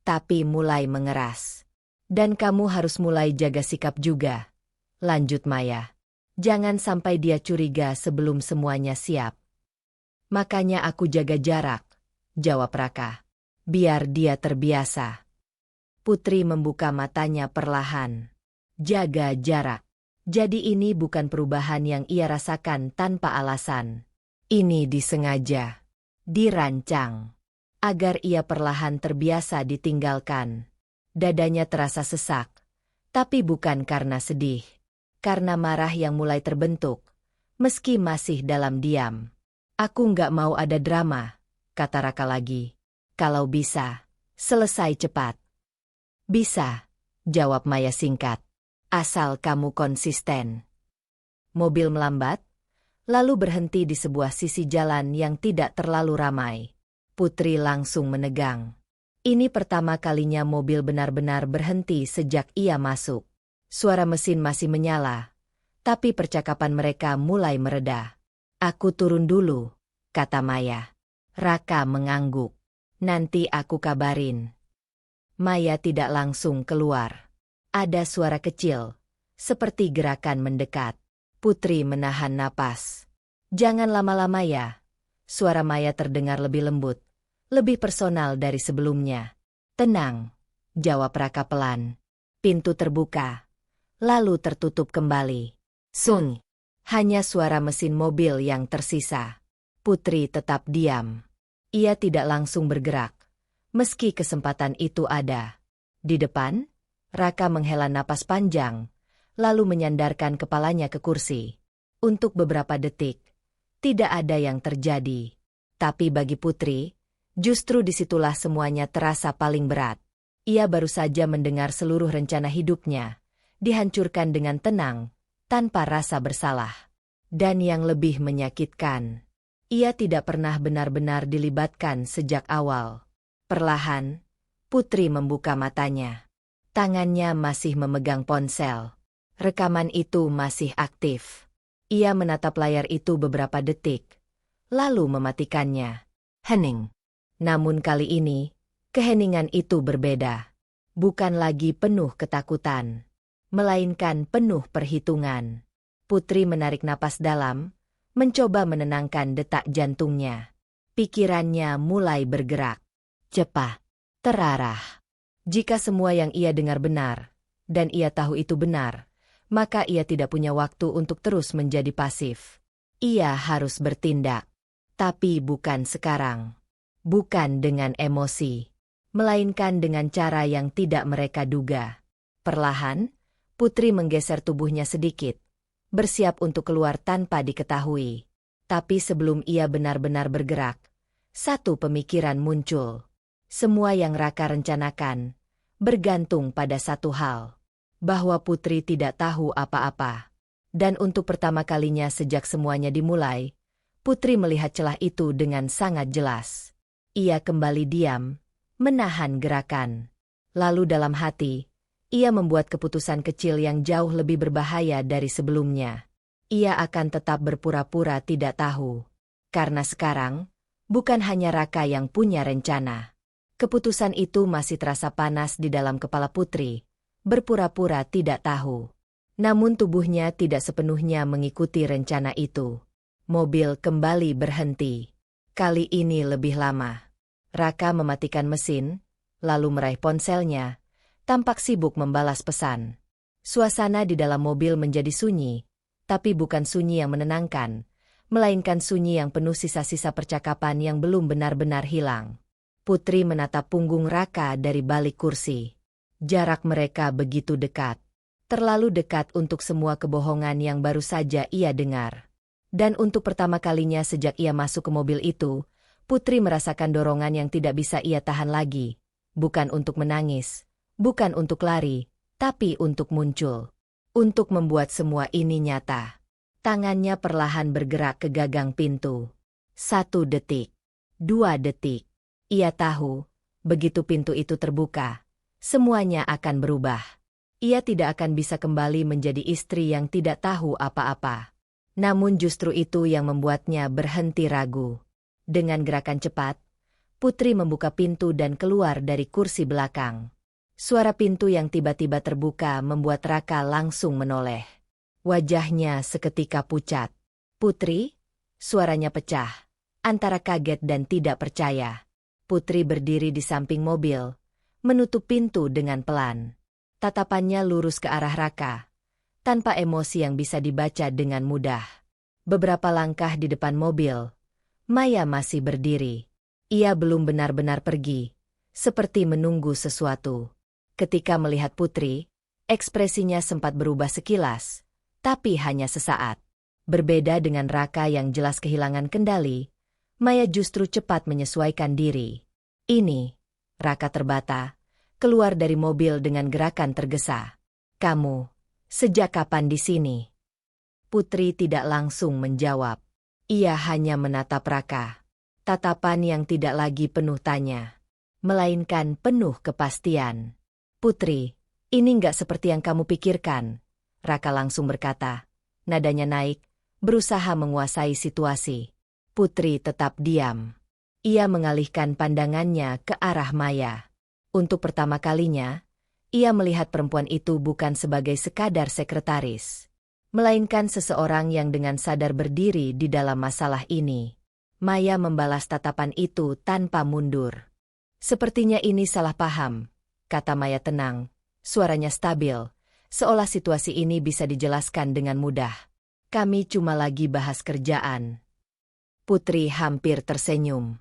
tapi mulai mengeras. Dan kamu harus mulai jaga sikap juga. Lanjut Maya. Jangan sampai dia curiga sebelum semuanya siap. Makanya aku jaga jarak, jawab Raka. Biar dia terbiasa. Putri membuka matanya perlahan. Jaga jarak. Jadi ini bukan perubahan yang ia rasakan tanpa alasan. Ini disengaja. Dirancang. Agar ia perlahan terbiasa ditinggalkan. Dadanya terasa sesak, tapi bukan karena sedih. Karena marah yang mulai terbentuk, meski masih dalam diam. Aku nggak mau ada drama, kata Raka lagi. Kalau bisa, selesai cepat. Bisa, jawab Maya singkat. Asal kamu konsisten. Mobil melambat, lalu berhenti di sebuah sisi jalan yang tidak terlalu ramai. Putri langsung menegang. Ini pertama kalinya mobil benar-benar berhenti sejak ia masuk. Suara mesin masih menyala, tapi percakapan mereka mulai mereda. Aku turun dulu, kata Maya. Raka mengangguk. Nanti aku kabarin. Maya tidak langsung keluar. Ada suara kecil, seperti gerakan mendekat. Putri menahan napas. Jangan lama-lama ya. Suara Maya terdengar lebih lembut. Lebih personal dari sebelumnya. Tenang, jawab Raka pelan. Pintu terbuka, lalu tertutup kembali. Sun. Hanya suara mesin mobil yang tersisa. Putri tetap diam. Ia tidak langsung bergerak, meski kesempatan itu ada. Di depan, Raka menghela napas panjang, lalu menyandarkan kepalanya ke kursi. Untuk beberapa detik, tidak ada yang terjadi. Tapi bagi Putri, justru disitulah semuanya terasa paling berat. Ia baru saja mendengar seluruh rencana hidupnya, dihancurkan dengan tenang, tanpa rasa bersalah. Dan yang lebih menyakitkan, ia tidak pernah benar-benar dilibatkan sejak awal. Perlahan, Putri membuka matanya. Tangannya masih memegang ponsel. Rekaman itu masih aktif. Ia menatap layar itu beberapa detik, lalu mematikannya. Hening. Namun kali ini, keheningan itu berbeda. Bukan lagi penuh ketakutan, melainkan penuh perhitungan. Putri menarik napas dalam, mencoba menenangkan detak jantungnya. Pikirannya mulai bergerak. Cepat, terarah. Jika semua yang ia dengar benar, dan ia tahu itu benar, maka ia tidak punya waktu untuk terus menjadi pasif. Ia harus bertindak. Tapi bukan sekarang. Bukan dengan emosi, melainkan dengan cara yang tidak mereka duga. Perlahan, Putri menggeser tubuhnya sedikit, bersiap untuk keluar tanpa diketahui. Tapi sebelum ia benar-benar bergerak, satu pemikiran muncul. Semua yang Raka rencanakan bergantung pada satu hal, bahwa Putri tidak tahu apa-apa. Dan untuk pertama kalinya sejak semuanya dimulai, Putri melihat celah itu dengan sangat jelas. Ia kembali diam, menahan gerakan. Lalu dalam hati, ia membuat keputusan kecil yang jauh lebih berbahaya dari sebelumnya. Ia akan tetap berpura-pura tidak tahu. Karena sekarang, bukan hanya Raka yang punya rencana. Keputusan itu masih terasa panas di dalam kepala Putri, berpura-pura tidak tahu. Namun tubuhnya tidak sepenuhnya mengikuti rencana itu. Mobil kembali berhenti. Kali ini lebih lama. Raka mematikan mesin, lalu meraih ponselnya, tampak sibuk membalas pesan. Suasana di dalam mobil menjadi sunyi, tapi bukan sunyi yang menenangkan, melainkan sunyi yang penuh sisa-sisa percakapan yang belum benar-benar hilang. Putri menatap punggung Raka dari balik kursi. Jarak mereka begitu dekat. Terlalu dekat untuk semua kebohongan yang baru saja ia dengar. Dan untuk pertama kalinya sejak ia masuk ke mobil itu, Putri merasakan dorongan yang tidak bisa ia tahan lagi. Bukan untuk menangis, bukan untuk lari, tapi untuk muncul. Untuk membuat semua ini nyata. Tangannya perlahan bergerak ke gagang pintu. 1 detik. 2 detik. Ia tahu, begitu pintu itu terbuka, semuanya akan berubah. Ia tidak akan bisa kembali menjadi istri yang tidak tahu apa-apa. Namun justru itu yang membuatnya berhenti ragu. Dengan gerakan cepat, Putri membuka pintu dan keluar dari kursi belakang. Suara pintu yang tiba-tiba terbuka membuat Raka langsung menoleh. Wajahnya seketika pucat. "Putri?" Suaranya pecah, antara kaget dan tidak percaya. Putri berdiri di samping mobil, menutup pintu dengan pelan. Tatapannya lurus ke arah Raka, tanpa emosi yang bisa dibaca dengan mudah. Beberapa langkah di depan mobil, Maya masih berdiri. Ia belum benar-benar pergi, seperti menunggu sesuatu. Ketika melihat Putri, ekspresinya sempat berubah sekilas, tapi hanya sesaat. Berbeda dengan Raka yang jelas kehilangan kendali, Maya justru cepat menyesuaikan diri. "Ini," Raka terbata, keluar dari mobil dengan gerakan tergesa. "Kamu, sejak kapan di sini?" Putri tidak langsung menjawab. Ia hanya menatap Raka. Tatapan yang tidak lagi penuh tanya, melainkan penuh kepastian. "Putri, ini nggak seperti yang kamu pikirkan," Raka langsung berkata. Nadanya naik, berusaha menguasai situasi. Putri tetap diam. Ia mengalihkan pandangannya ke arah Maya. Untuk pertama kalinya, ia melihat perempuan itu bukan sebagai sekadar sekretaris, melainkan seseorang yang dengan sadar berdiri di dalam masalah ini. Maya membalas tatapan itu tanpa mundur. "Sepertinya ini salah paham," kata Maya tenang. Suaranya stabil, seolah situasi ini bisa dijelaskan dengan mudah. "Kami cuma lagi bahas kerjaan." Putri hampir tersenyum.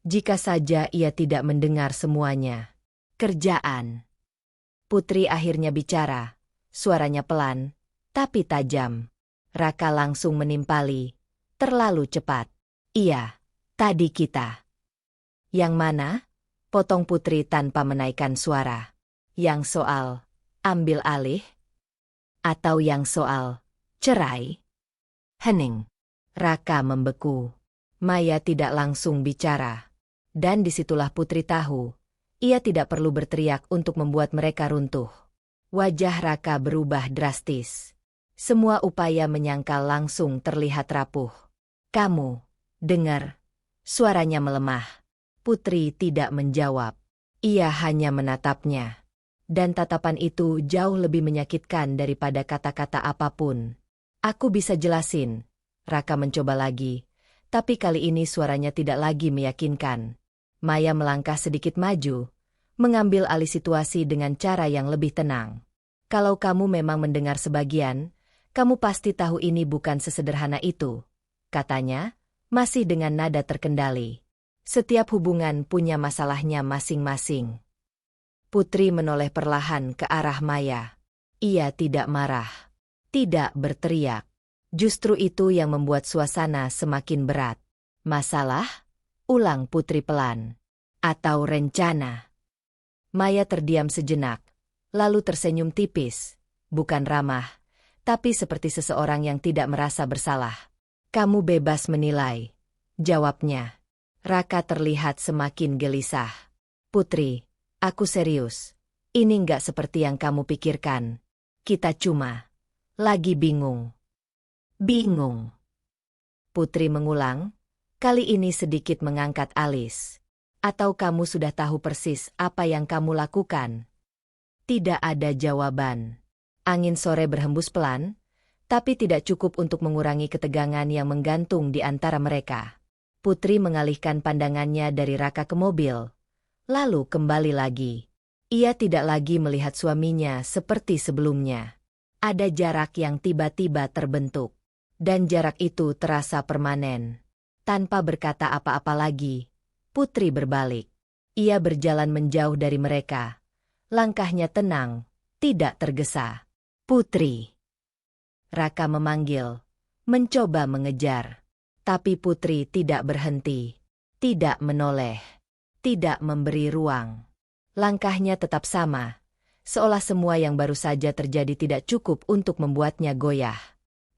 Jika saja ia tidak mendengar semuanya. "Kerjaan." Putri akhirnya bicara, suaranya pelan, tapi tajam. Raka langsung menimpali. "Terlalu cepat." "Iya, tadi kita." "Yang mana?" potong Putri tanpa menaikkan suara. "Yang soal ambil alih? Atau yang soal cerai?" Hening. Raka membeku. Maya tidak langsung bicara. Dan disitulah Putri tahu, ia tidak perlu berteriak untuk membuat mereka runtuh. Wajah Raka berubah drastis. Semua upaya menyangkal langsung terlihat rapuh. "Kamu dengar?" Suaranya melemah. Putri tidak menjawab. Ia hanya menatapnya. Dan tatapan itu jauh lebih menyakitkan daripada kata-kata apapun. "Aku bisa jelasin." Raka mencoba lagi, tapi kali ini suaranya tidak lagi meyakinkan. Maya melangkah sedikit maju, mengambil alih situasi dengan cara yang lebih tenang. "Kalau kamu memang mendengar sebagian, kamu pasti tahu ini bukan sesederhana itu," katanya, masih dengan nada terkendali. "Setiap hubungan punya masalahnya masing-masing." Putri menoleh perlahan ke arah Maya. Ia tidak marah, tidak berteriak. Justru itu yang membuat suasana semakin berat. Masalah? Ulang Putri pelan. Atau rencana? Maya terdiam sejenak, lalu tersenyum tipis. Bukan ramah, tapi seperti seseorang yang tidak merasa bersalah. Kamu bebas menilai, jawabnya. Raka terlihat semakin gelisah. Putri, aku serius. Ini nggak seperti yang kamu pikirkan. Kita cuma lagi bingung. Bingung. Putri mengulang, kali ini sedikit mengangkat alis. Atau kamu sudah tahu persis apa yang kamu lakukan? Tidak ada jawaban. Angin sore berhembus pelan, tapi tidak cukup untuk mengurangi ketegangan yang menggantung di antara mereka. Putri mengalihkan pandangannya dari Raka ke mobil, lalu kembali lagi. Ia tidak lagi melihat suaminya seperti sebelumnya. Ada jarak yang tiba-tiba terbentuk. Dan jarak itu terasa permanen. Tanpa berkata apa-apa lagi, Putri berbalik. Ia berjalan menjauh dari mereka. Langkahnya tenang, tidak tergesa. Putri. Raka memanggil, mencoba mengejar. Tapi Putri tidak berhenti, tidak menoleh, tidak memberi ruang. Langkahnya tetap sama, seolah semua yang baru saja terjadi tidak cukup untuk membuatnya goyah.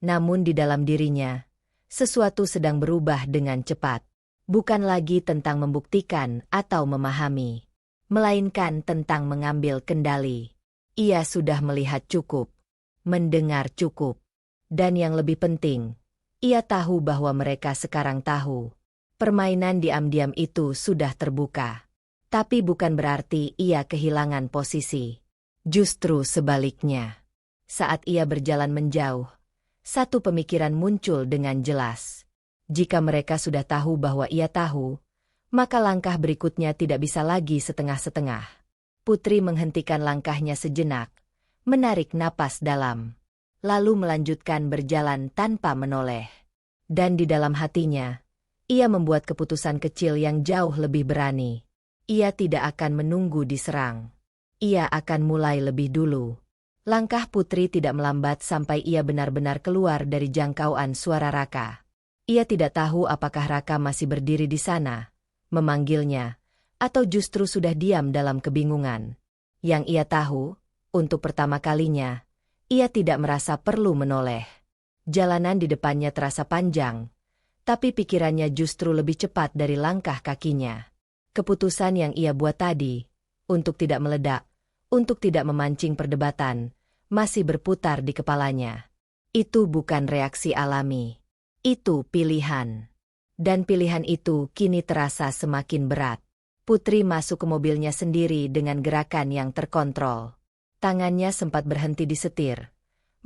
Namun di dalam dirinya, sesuatu sedang berubah dengan cepat. Bukan lagi tentang membuktikan atau memahami, melainkan tentang mengambil kendali. Ia sudah melihat cukup, mendengar cukup. Dan yang lebih penting, ia tahu bahwa mereka sekarang tahu. Permainan diam-diam itu sudah terbuka. Tapi bukan berarti ia kehilangan posisi. Justru sebaliknya. Saat ia berjalan menjauh, satu pemikiran muncul dengan jelas. Jika mereka sudah tahu bahwa ia tahu, maka langkah berikutnya tidak bisa lagi setengah-setengah. Putri menghentikan langkahnya sejenak, menarik napas dalam, lalu melanjutkan berjalan tanpa menoleh. Dan di dalam hatinya, ia membuat keputusan kecil yang jauh lebih berani. Ia tidak akan menunggu diserang. Ia akan mulai lebih dulu. Langkah Putri tidak melambat sampai ia benar-benar keluar dari jangkauan suara Raka. Ia tidak tahu apakah Raka masih berdiri di sana, memanggilnya, atau justru sudah diam dalam kebingungan. Yang ia tahu, untuk pertama kalinya, ia tidak merasa perlu menoleh. Jalanan di depannya terasa panjang, tapi pikirannya justru lebih cepat dari langkah kakinya. Keputusan yang ia buat tadi, untuk tidak meledak, untuk tidak memancing perdebatan, masih berputar di kepalanya. Itu bukan reaksi alami. Itu pilihan. Dan pilihan itu kini terasa semakin berat. Putri masuk ke mobilnya sendiri dengan gerakan yang terkontrol. Tangannya sempat berhenti di setir.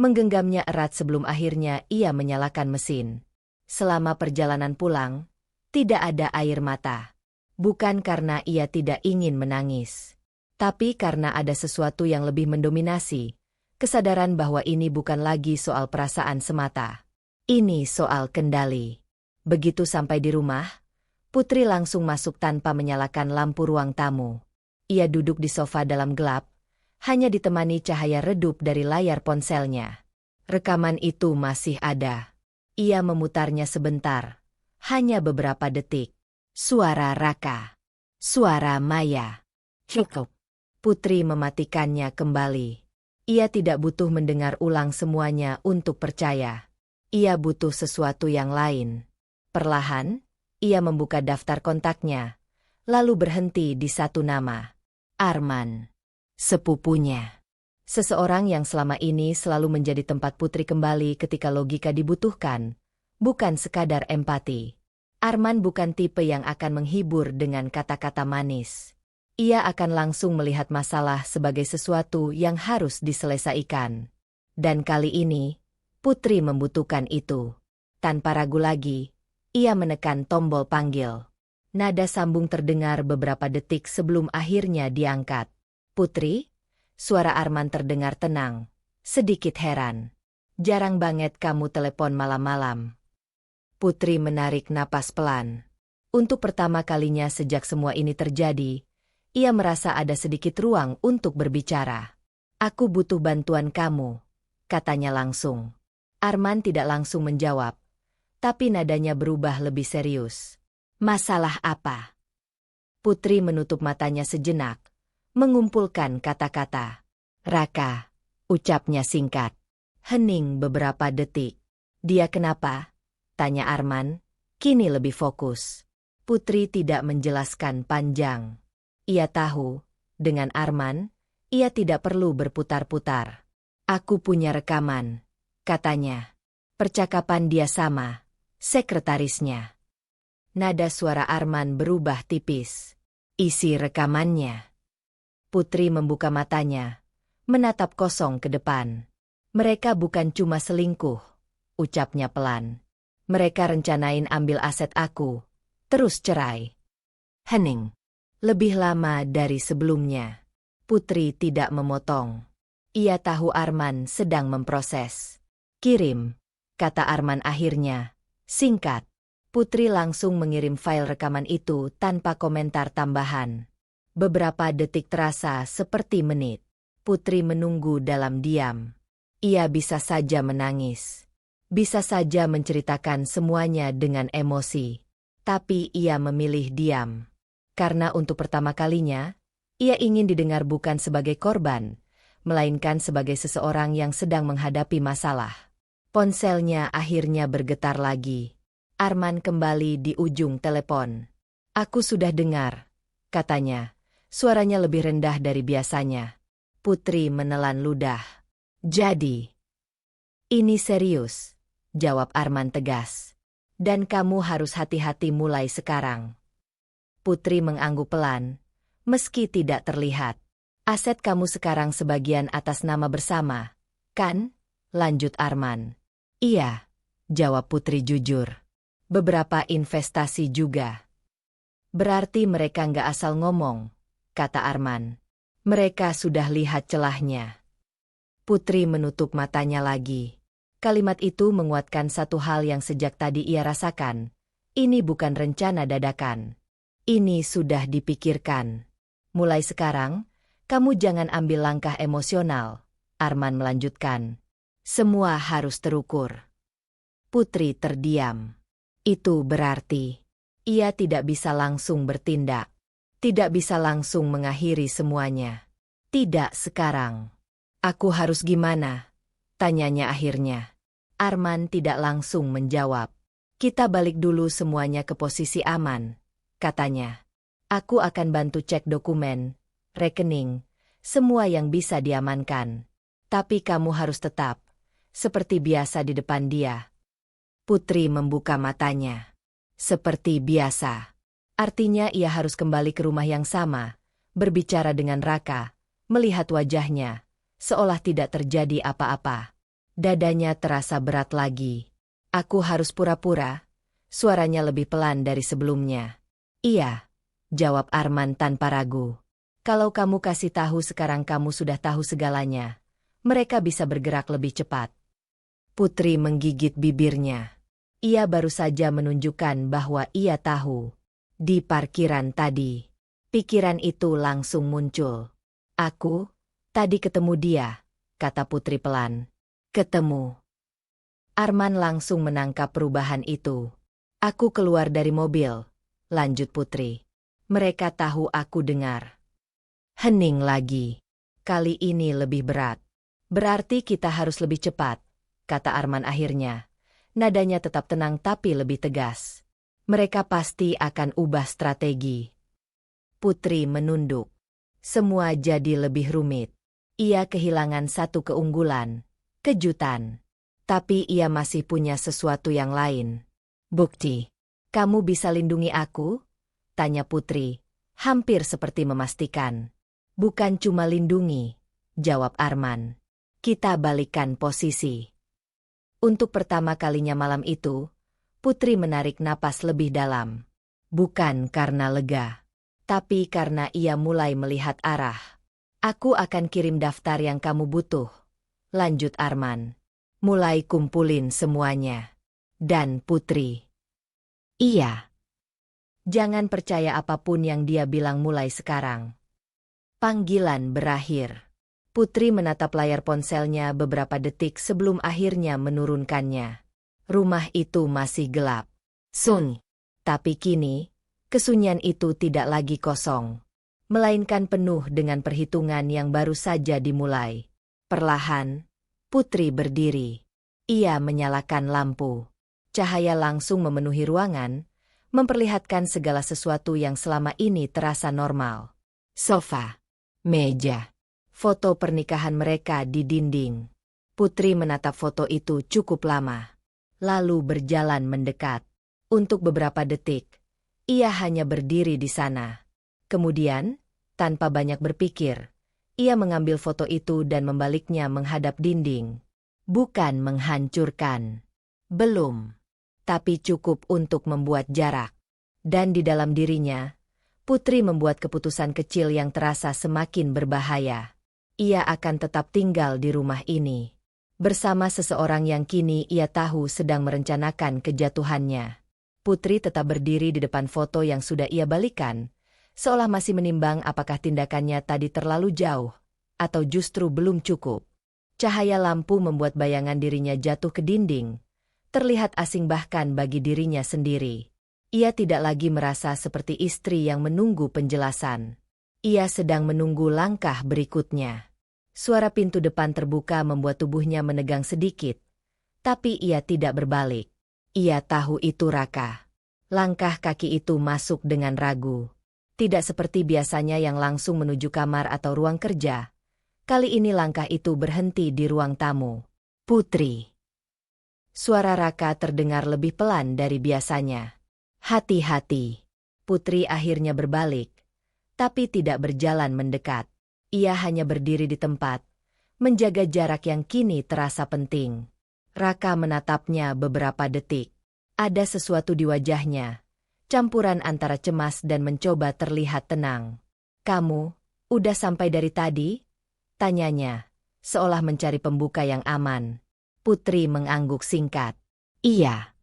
Menggenggamnya erat sebelum akhirnya ia menyalakan mesin. Selama perjalanan pulang, tidak ada air mata. Bukan karena ia tidak ingin menangis, tapi karena ada sesuatu yang lebih mendominasi. Kesadaran bahwa ini bukan lagi soal perasaan semata. Ini soal kendali. Begitu sampai di rumah, Putri langsung masuk tanpa menyalakan lampu ruang tamu. Ia duduk di sofa dalam gelap, hanya ditemani cahaya redup dari layar ponselnya. Rekaman itu masih ada. Ia memutarnya sebentar, hanya beberapa detik. Suara Raka. Suara Maya. Cukup. Putri mematikannya kembali. Ia tidak butuh mendengar ulang semuanya untuk percaya. Ia butuh sesuatu yang lain. Perlahan, ia membuka daftar kontaknya, lalu berhenti di satu nama. Arman. Sepupunya. Seseorang yang selama ini selalu menjadi tempat Putri kembali ketika logika dibutuhkan, bukan sekadar empati. Arman bukan tipe yang akan menghibur dengan kata-kata manis. Ia akan langsung melihat masalah sebagai sesuatu yang harus diselesaikan. Dan kali ini, Putri membutuhkan itu. Tanpa ragu lagi, ia menekan tombol panggil. Nada sambung terdengar beberapa detik sebelum akhirnya diangkat. Putri? Suara Arman terdengar tenang, sedikit heran. Jarang banget kamu telepon malam-malam. Putri menarik napas pelan. Untuk pertama kalinya sejak semua ini terjadi, ia merasa ada sedikit ruang untuk berbicara. Aku butuh bantuan kamu. katanya langsung. Arman tidak langsung menjawab, tapi nadanya berubah lebih serius. Masalah apa? Putri menutup matanya sejenak, mengumpulkan kata-kata. Raka, ucapnya singkat. Hening beberapa detik. Dia kenapa? Tanya Arman, kini lebih fokus. Putri tidak menjelaskan panjang. Ia tahu, dengan Arman, ia tidak perlu berputar-putar. Aku punya rekaman, katanya. Percakapan dia sama, sekretarisnya. Nada suara Arman berubah tipis. Isi rekamannya. Putri membuka matanya, menatap kosong ke depan. Mereka bukan cuma selingkuh, ucapnya pelan. Mereka rencanain ambil aset aku, terus cerai. Hening. Lebih lama dari sebelumnya. Putri tidak memotong. Ia tahu Arman sedang memproses. Kirim, kata Arman akhirnya. Singkat. Putri langsung mengirim file rekaman itu tanpa komentar tambahan. Beberapa detik terasa seperti menit. Putri menunggu dalam diam. Ia bisa saja menangis. Bisa saja menceritakan semuanya dengan emosi. Tapi ia memilih diam. Karena untuk pertama kalinya, ia ingin didengar bukan sebagai korban, melainkan sebagai seseorang yang sedang menghadapi masalah. Ponselnya akhirnya bergetar lagi. Arman kembali di ujung telepon. Aku sudah dengar, katanya. Suaranya lebih rendah dari biasanya. Putri menelan ludah. Jadi, ini serius, jawab Arman tegas. Dan kamu harus hati-hati mulai sekarang. Putri mengangguk pelan, meski tidak terlihat. Aset kamu sekarang sebagian atas nama bersama, kan? Lanjut Arman. Iya, jawab Putri jujur. Beberapa investasi juga. Berarti mereka nggak asal ngomong, kata Arman. Mereka sudah lihat celahnya. Putri menutup matanya lagi. Kalimat itu menguatkan satu hal yang sejak tadi ia rasakan. Ini bukan rencana dadakan. Ini sudah dipikirkan. Mulai sekarang, kamu jangan ambil langkah emosional, Arman melanjutkan. Semua harus terukur. Putri terdiam. Itu berarti ia tidak bisa langsung bertindak. Tidak bisa langsung mengakhiri semuanya. Tidak sekarang. Aku harus gimana? Tanyanya akhirnya. Arman tidak langsung menjawab. Kita balik dulu semuanya ke posisi aman, katanya. Aku akan bantu cek dokumen, rekening, semua yang bisa diamankan. Tapi kamu harus tetap, seperti biasa di depan dia. Putri membuka matanya. Seperti biasa. Artinya ia harus kembali ke rumah yang sama, berbicara dengan Raka, melihat wajahnya, seolah tidak terjadi apa-apa. Dadanya terasa berat lagi. Aku harus pura-pura? Suaranya lebih pelan dari sebelumnya. Iya, jawab Arman tanpa ragu. Kalau kamu kasih tahu sekarang kamu sudah tahu segalanya, mereka bisa bergerak lebih cepat. Putri menggigit bibirnya. Ia baru saja menunjukkan bahwa ia tahu. Di parkiran tadi, pikiran itu langsung muncul. Aku, tadi ketemu dia, kata Putri pelan. Ketemu. Arman langsung menangkap perubahan itu. Aku keluar dari mobil, lanjut Putri. Mereka tahu aku dengar. Hening lagi. Kali ini lebih berat. Berarti kita harus lebih cepat, kata Arman akhirnya. Nadanya tetap tenang tapi lebih tegas. Mereka pasti akan ubah strategi. Putri menunduk. Semua jadi lebih rumit. Ia kehilangan satu keunggulan, kejutan. Tapi ia masih punya sesuatu yang lain. Bukti. Kamu bisa lindungi aku? Tanya Putri, hampir seperti memastikan. Bukan cuma lindungi, jawab Arman. Kita balikan posisi. Untuk pertama kalinya malam itu, Putri menarik napas lebih dalam. Bukan karena lega, tapi karena ia mulai melihat arah. Aku akan kirim daftar yang kamu butuh, lanjut Arman. Mulai kumpulin semuanya. Dan Putri. Iya. Jangan percaya apapun yang dia bilang mulai sekarang. Panggilan berakhir. Putri menatap layar ponselnya beberapa detik sebelum akhirnya menurunkannya. Rumah itu masih gelap. Sun. Tapi kini, kesunyian itu tidak lagi kosong, melainkan penuh dengan perhitungan yang baru saja dimulai. Perlahan, Putri berdiri. Ia menyalakan lampu. Cahaya langsung memenuhi ruangan, memperlihatkan segala sesuatu yang selama ini terasa normal. Sofa, meja, foto pernikahan mereka di dinding. Putri menatap foto itu cukup lama, lalu berjalan mendekat. Untuk beberapa detik, ia hanya berdiri di sana. Kemudian, tanpa banyak berpikir, ia mengambil foto itu dan membaliknya menghadap dinding. Bukan menghancurkan. Belum. Tapi cukup untuk membuat jarak. Dan di dalam dirinya, Putri membuat keputusan kecil yang terasa semakin berbahaya. Ia akan tetap tinggal di rumah ini, bersama seseorang yang kini ia tahu sedang merencanakan kejatuhannya. Putri tetap berdiri di depan foto yang sudah ia balikan, seolah masih menimbang apakah tindakannya tadi terlalu jauh, atau justru belum cukup. Cahaya lampu membuat bayangan dirinya jatuh ke dinding, terlihat asing bahkan bagi dirinya sendiri. Ia tidak lagi merasa seperti istri yang menunggu penjelasan. Ia sedang menunggu langkah berikutnya. Suara pintu depan terbuka membuat tubuhnya menegang sedikit, tapi ia tidak berbalik. Ia tahu itu Raka. Langkah kaki itu masuk dengan ragu. Tidak seperti biasanya yang langsung menuju kamar atau ruang kerja. Kali ini langkah itu berhenti di ruang tamu. Putri. Suara Raka terdengar lebih pelan dari biasanya. Hati-hati. Putri akhirnya berbalik, tapi tidak berjalan mendekat. Ia hanya berdiri di tempat, menjaga jarak yang kini terasa penting. Raka menatapnya beberapa detik. Ada sesuatu di wajahnya, campuran antara cemas dan mencoba terlihat tenang. "Kamu, udah sampai dari tadi?" tanyanya, seolah mencari pembuka yang aman. Putri mengangguk singkat. "Iya."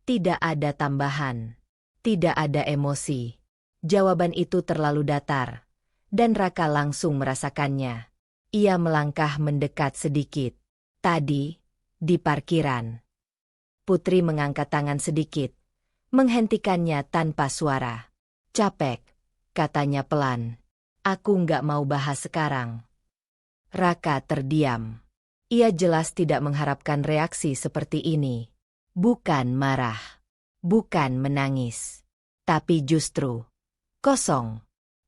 Tidak ada tambahan. Tidak ada emosi. Jawaban itu terlalu datar, dan Raka langsung merasakannya. Ia melangkah mendekat sedikit. "Tadi, di parkiran." Putri mengangkat tangan sedikit, menghentikannya tanpa suara. "Capek," katanya pelan. "Aku nggak mau bahas sekarang." Raka terdiam. Ia jelas tidak mengharapkan reaksi seperti ini. Bukan marah, bukan menangis, tapi justru kosong.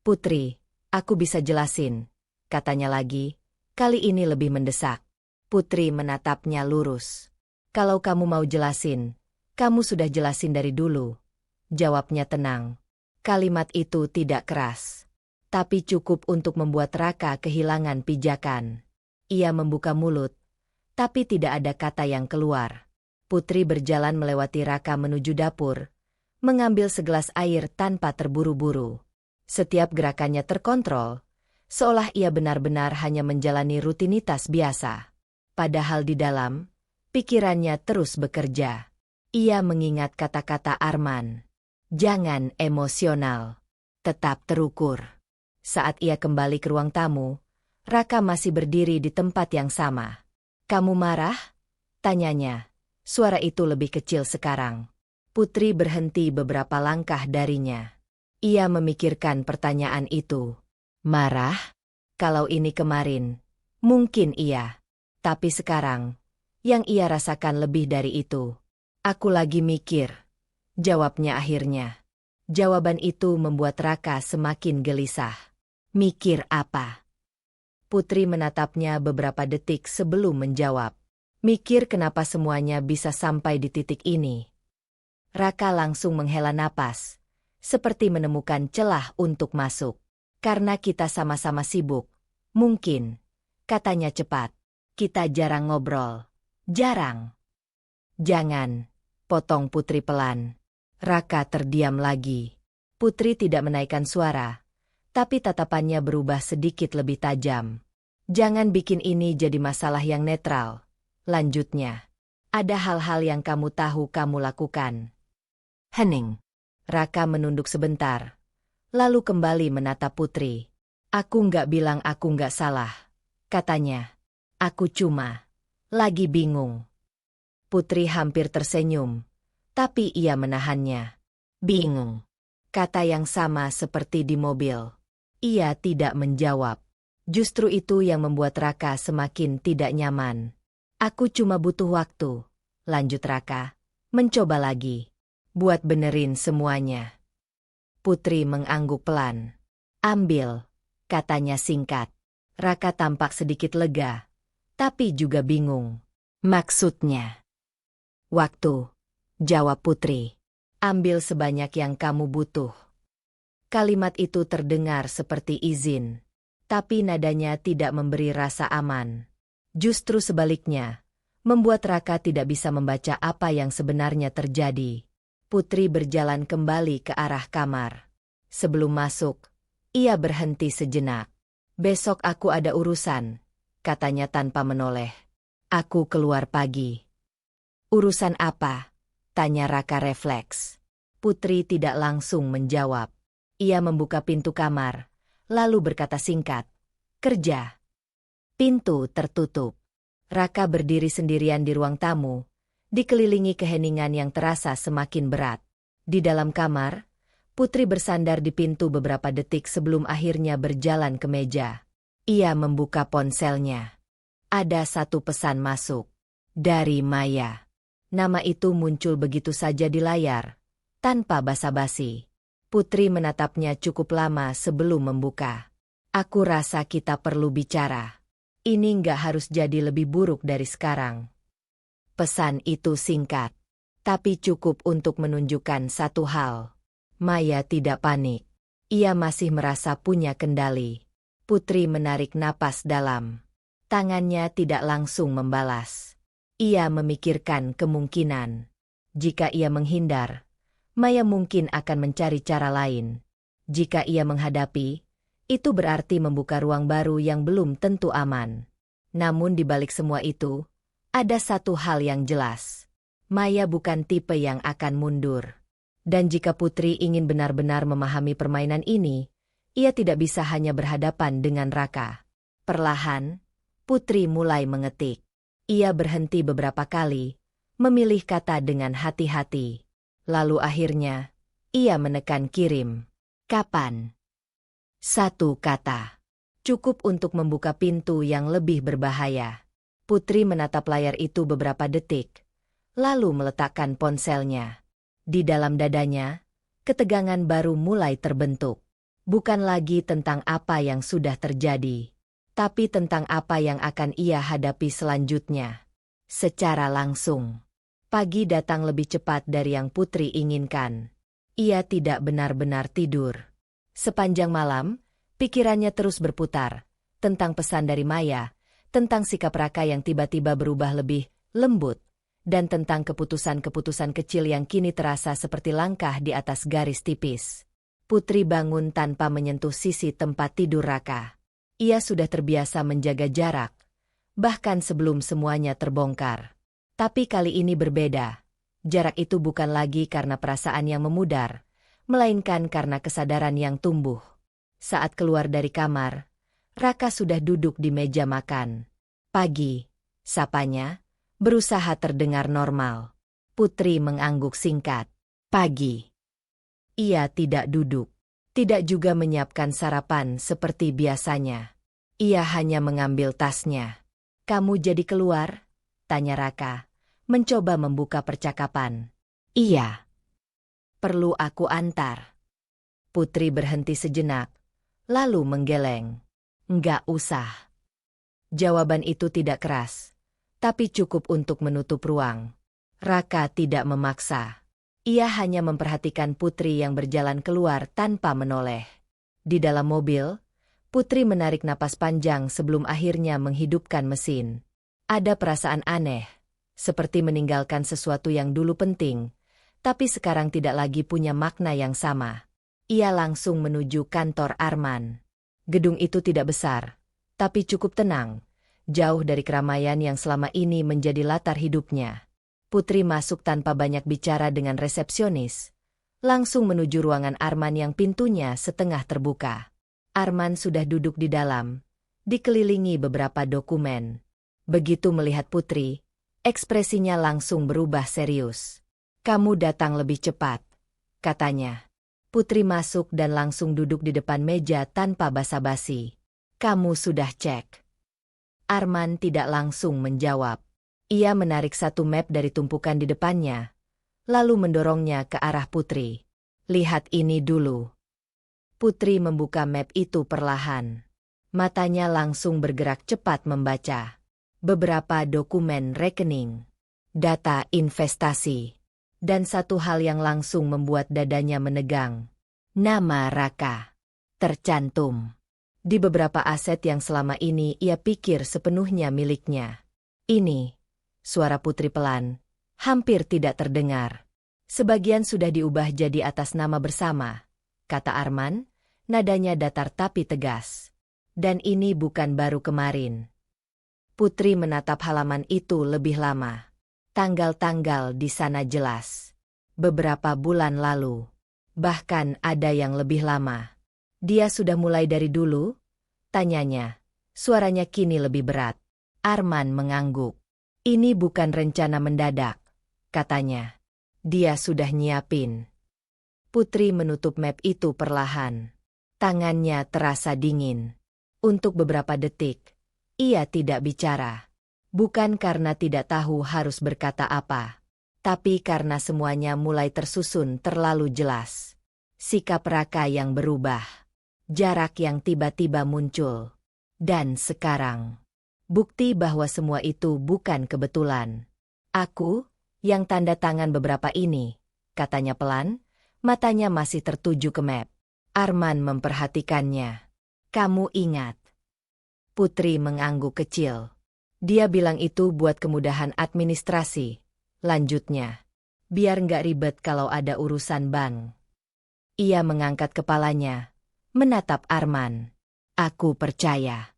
"Putri, aku bisa jelasin," katanya lagi, kali ini lebih mendesak. Putri menatapnya lurus. "Kalau kamu mau jelasin, kamu sudah jelasin dari dulu," jawabnya tenang. Kalimat itu tidak keras, tapi cukup untuk membuat Raka kehilangan pijakan. Ia membuka mulut, tapi tidak ada kata yang keluar. Putri berjalan melewati Raka menuju dapur, mengambil segelas air tanpa terburu-buru. Setiap gerakannya terkontrol, seolah ia benar-benar hanya menjalani rutinitas biasa. Padahal di dalam, pikirannya terus bekerja. Ia mengingat kata-kata Arman. Jangan emosional, tetap terukur. Saat ia kembali ke ruang tamu, Raka masih berdiri di tempat yang sama. "Kamu marah?" tanyanya. Suara itu lebih kecil sekarang. Putri berhenti beberapa langkah darinya. Ia memikirkan pertanyaan itu. Marah? Kalau ini kemarin, mungkin iya. Tapi sekarang, yang ia rasakan lebih dari itu. "Aku lagi mikir," jawabnya akhirnya. Jawaban itu membuat Raka semakin gelisah. "Mikir apa?" Putri menatapnya beberapa detik sebelum menjawab. "Mikir kenapa semuanya bisa sampai di titik ini." Raka langsung menghela napas, seperti menemukan celah untuk masuk. "Karena kita sama-sama sibuk, mungkin," katanya cepat. "Kita jarang ngobrol." "Jarang." "Jangan," potong Putri pelan. Raka terdiam lagi. Putri tidak menaikkan suara, tapi tatapannya berubah sedikit lebih tajam. "Jangan bikin ini jadi masalah yang netral," lanjutnya. "Ada hal-hal yang kamu tahu kamu lakukan." Hening. Raka menunduk sebentar, lalu kembali menatap Putri. "Aku nggak bilang aku nggak salah," katanya. Aku cuma lagi bingung. Putri hampir tersenyum, tapi ia menahannya. Bingung. Kata yang sama seperti di mobil. Ia tidak menjawab. Justru itu yang membuat Raka semakin tidak nyaman. Aku cuma butuh waktu, lanjut Raka. Mencoba lagi. Buat benerin semuanya. Putri mengangguk pelan. Ambil, katanya singkat. Raka tampak sedikit lega, tapi juga bingung. Maksudnya? Waktu, jawab Putri. Ambil sebanyak yang kamu butuh. Kalimat itu terdengar seperti izin, tapi nadanya tidak memberi rasa aman. Justru sebaliknya, membuat Raka tidak bisa membaca apa yang sebenarnya terjadi. Putri berjalan kembali ke arah kamar. Sebelum masuk, ia berhenti sejenak. Besok aku ada urusan, katanya tanpa menoleh. Aku keluar pagi. Urusan apa? Tanya Raka refleks. Putri tidak langsung menjawab. Ia membuka pintu kamar, lalu berkata singkat. Kerja. Pintu tertutup. Raka berdiri sendirian di ruang tamu, dikelilingi keheningan yang terasa semakin berat. Di dalam kamar, Putri bersandar di pintu beberapa detik sebelum akhirnya berjalan ke meja. Ia membuka ponselnya. Ada satu pesan masuk. Dari Maya. Nama itu muncul begitu saja di layar, tanpa basa-basi. Putri menatapnya cukup lama sebelum membuka. Aku rasa kita perlu bicara. Ini nggak harus jadi lebih buruk dari sekarang. Pesan itu singkat, tapi cukup untuk menunjukkan satu hal. Maya tidak panik. Ia masih merasa punya kendali. Putri menarik napas dalam. Tangannya tidak langsung membalas. Ia memikirkan kemungkinan. Jika ia menghindar, Maya mungkin akan mencari cara lain. Jika ia menghadapi, itu berarti membuka ruang baru yang belum tentu aman. Namun di balik semua itu, ada satu hal yang jelas. Maya bukan tipe yang akan mundur. Dan jika Putri ingin benar-benar memahami permainan ini, ia tidak bisa hanya berhadapan dengan Raka. Perlahan, Putri mulai mengetik. Ia berhenti beberapa kali, memilih kata dengan hati-hati. Lalu akhirnya, ia menekan kirim. Kapan? Satu kata. Cukup untuk membuka pintu yang lebih berbahaya. Putri menatap layar itu beberapa detik, lalu meletakkan ponselnya. Di dalam dadanya, ketegangan baru mulai terbentuk. Bukan lagi tentang apa yang sudah terjadi, tapi tentang apa yang akan ia hadapi selanjutnya. Secara langsung. Pagi datang lebih cepat dari yang Putri inginkan. Ia tidak benar-benar tidur. Sepanjang malam, pikirannya terus berputar. Tentang pesan dari Maya, tentang sikap Raka yang tiba-tiba berubah lebih lembut, dan tentang keputusan-keputusan kecil yang kini terasa seperti langkah di atas garis tipis. Putri bangun tanpa menyentuh sisi tempat tidur Raka. Ia sudah terbiasa menjaga jarak, bahkan sebelum semuanya terbongkar. Tapi kali ini berbeda. Jarak itu bukan lagi karena perasaan yang memudar, melainkan karena kesadaran yang tumbuh. Saat keluar dari kamar, Raka sudah duduk di meja makan. Pagi, sapanya, berusaha terdengar normal. Putri mengangguk singkat. Pagi. Ia tidak duduk, tidak juga menyiapkan sarapan seperti biasanya. Ia hanya mengambil tasnya. Kamu jadi keluar? Tanya Raka, mencoba membuka percakapan. Iya. Perlu aku antar? Putri berhenti sejenak, lalu menggeleng. Enggak usah. Jawaban itu tidak keras, tapi cukup untuk menutup ruang. Raka tidak memaksa. Ia hanya memperhatikan Putri yang berjalan keluar tanpa menoleh. Di dalam mobil, Putri menarik napas panjang sebelum akhirnya menghidupkan mesin. Ada perasaan aneh, seperti meninggalkan sesuatu yang dulu penting, tapi sekarang tidak lagi punya makna yang sama. Ia langsung menuju kantor Arman. Gedung itu tidak besar, tapi cukup tenang, jauh dari keramaian yang selama ini menjadi latar hidupnya. Putri masuk tanpa banyak bicara dengan resepsionis, langsung menuju ruangan Arman yang pintunya setengah terbuka. Arman sudah duduk di dalam, dikelilingi beberapa dokumen. Begitu melihat Putri, ekspresinya langsung berubah serius. "Kamu datang lebih cepat," katanya. Putri masuk dan langsung duduk di depan meja tanpa basa-basi. "Kamu sudah cek?" Arman tidak langsung menjawab. Ia menarik satu map dari tumpukan di depannya, lalu mendorongnya ke arah Putri. "Lihat ini dulu." Putri membuka map itu perlahan. Matanya langsung bergerak cepat membaca. Beberapa dokumen rekening, data investasi, dan satu hal yang langsung membuat dadanya menegang. Nama Raka tercantum di beberapa aset yang selama ini ia pikir sepenuhnya miliknya. "Ini," suara Putri pelan, hampir tidak terdengar. "Sebagian sudah diubah jadi atas nama bersama," kata Arman, nadanya datar tapi tegas. "Dan ini bukan baru kemarin." Putri menatap halaman itu lebih lama. Tanggal-tanggal di sana jelas. Beberapa bulan lalu. Bahkan ada yang lebih lama. "Dia sudah mulai dari dulu?" tanyanya. Suaranya kini lebih berat. Arman mengangguk. "Ini bukan rencana mendadak," katanya. "Dia sudah nyiapin." Putri menutup map itu perlahan. Tangannya terasa dingin. Untuk beberapa detik, ia tidak bicara. Bukan karena tidak tahu harus berkata apa, tapi karena semuanya mulai tersusun terlalu jelas. Sikap Raka yang berubah. Jarak yang tiba-tiba muncul. Dan sekarang, bukti bahwa semua itu bukan kebetulan. "Aku, yang tanda tangan beberapa ini," katanya pelan, matanya masih tertuju ke map. Arman memperhatikannya. "Kamu ingat?" Putri mengangguk kecil. "Dia bilang itu buat kemudahan administrasi," lanjutnya. "Biar nggak ribet kalau ada urusan bank." Ia mengangkat kepalanya, menatap Arman. "Aku percaya."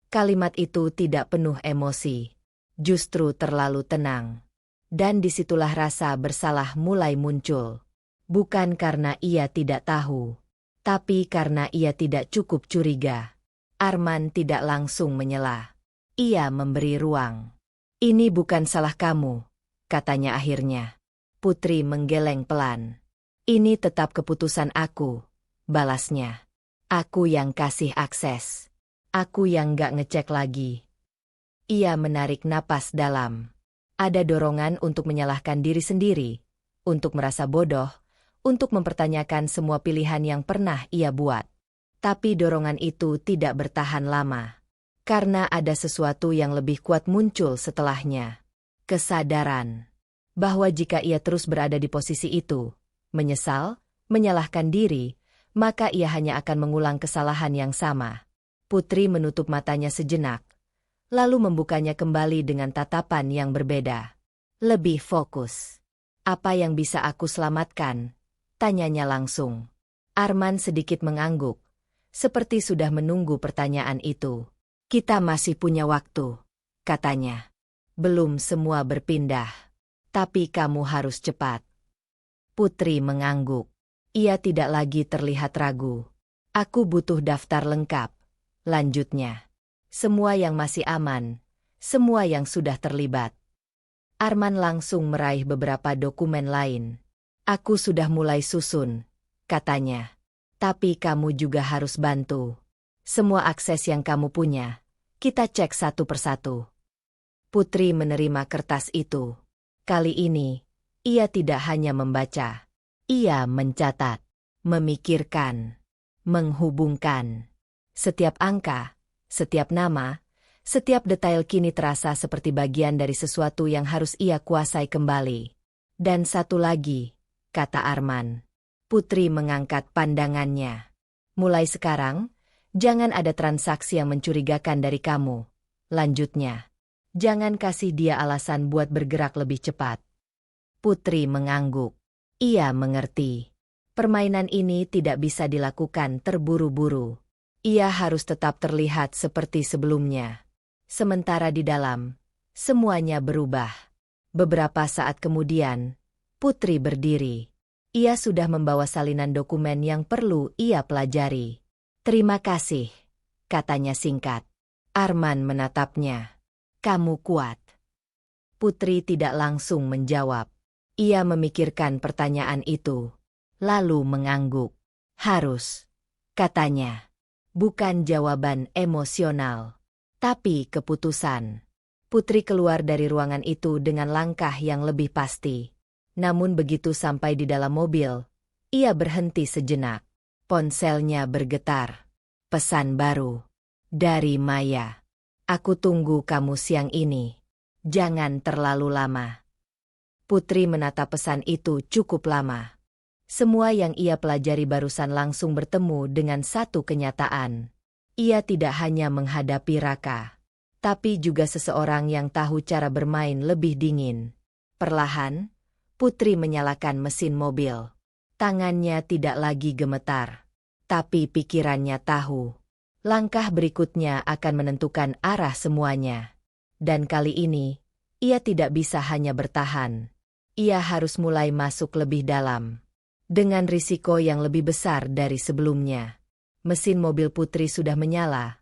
Kalimat itu tidak penuh emosi, justru terlalu tenang. Dan disitulah rasa bersalah mulai muncul. Bukan karena ia tidak tahu, tapi karena ia tidak cukup curiga. Arman tidak langsung menyela. Ia memberi ruang. "Ini bukan salah kamu," katanya akhirnya. Putri menggeleng pelan. "Ini tetap keputusan aku," balasnya. "Aku yang kasih akses. Aku yang gak ngecek lagi." Ia menarik napas dalam. Ada dorongan untuk menyalahkan diri sendiri, untuk merasa bodoh, untuk mempertanyakan semua pilihan yang pernah ia buat. Tapi dorongan itu tidak bertahan lama. Karena ada sesuatu yang lebih kuat muncul setelahnya. Kesadaran bahwa jika ia terus berada di posisi itu, menyesal, menyalahkan diri, maka ia hanya akan mengulang kesalahan yang sama. Putri menutup matanya sejenak, lalu membukanya kembali dengan tatapan yang berbeda. Lebih fokus. "Apa yang bisa aku selamatkan?" tanyanya langsung. Arman sedikit mengangguk, seperti sudah menunggu pertanyaan itu. "Kita masih punya waktu," katanya. "Belum semua berpindah. Tapi kamu harus cepat." Putri mengangguk. Ia tidak lagi terlihat ragu. "Aku butuh daftar lengkap," lanjutnya. "Semua yang masih aman, semua yang sudah terlibat." Arman langsung meraih beberapa dokumen lain. "Aku sudah mulai susun," katanya. "Tapi kamu juga harus bantu. Semua akses yang kamu punya, kita cek satu persatu." Putri menerima kertas itu. Kali ini, ia tidak hanya membaca. Ia mencatat, memikirkan, menghubungkan. Setiap angka, setiap nama, setiap detail kini terasa seperti bagian dari sesuatu yang harus ia kuasai kembali. "Dan satu lagi," kata Arman. Putri mengangkat pandangannya. "Mulai sekarang, jangan ada transaksi yang mencurigakan dari kamu," lanjutnya. "Jangan kasih dia alasan buat bergerak lebih cepat." Putri mengangguk. Ia mengerti. Permainan ini tidak bisa dilakukan terburu-buru. Ia harus tetap terlihat seperti sebelumnya. Sementara di dalam, semuanya berubah. Beberapa saat kemudian, Putri berdiri. Ia sudah membawa salinan dokumen yang perlu ia pelajari. "Terima kasih," katanya singkat. Arman menatapnya. Kamu kuat. Putri tidak langsung menjawab. Ia memikirkan pertanyaan itu, lalu mengangguk. Harus, katanya. Bukan jawaban emosional, tapi keputusan. Putri keluar dari ruangan itu dengan langkah yang lebih pasti. Namun begitu sampai di dalam mobil, ia berhenti sejenak. Ponselnya bergetar. Pesan baru. Dari Maya. Aku tunggu kamu siang ini. Jangan terlalu lama. Putri menatap pesan itu cukup lama. Semua yang ia pelajari barusan langsung bertemu dengan satu kenyataan. Ia tidak hanya menghadapi Raka, tapi juga seseorang yang tahu cara bermain lebih dingin. Perlahan, Putri menyalakan mesin mobil. Tangannya tidak lagi gemetar, tapi pikirannya tahu. Langkah berikutnya akan menentukan arah semuanya. Dan kali ini, ia tidak bisa hanya bertahan. Ia harus mulai masuk lebih dalam. Dengan risiko yang lebih besar dari sebelumnya. Mesin mobil Putri sudah menyala,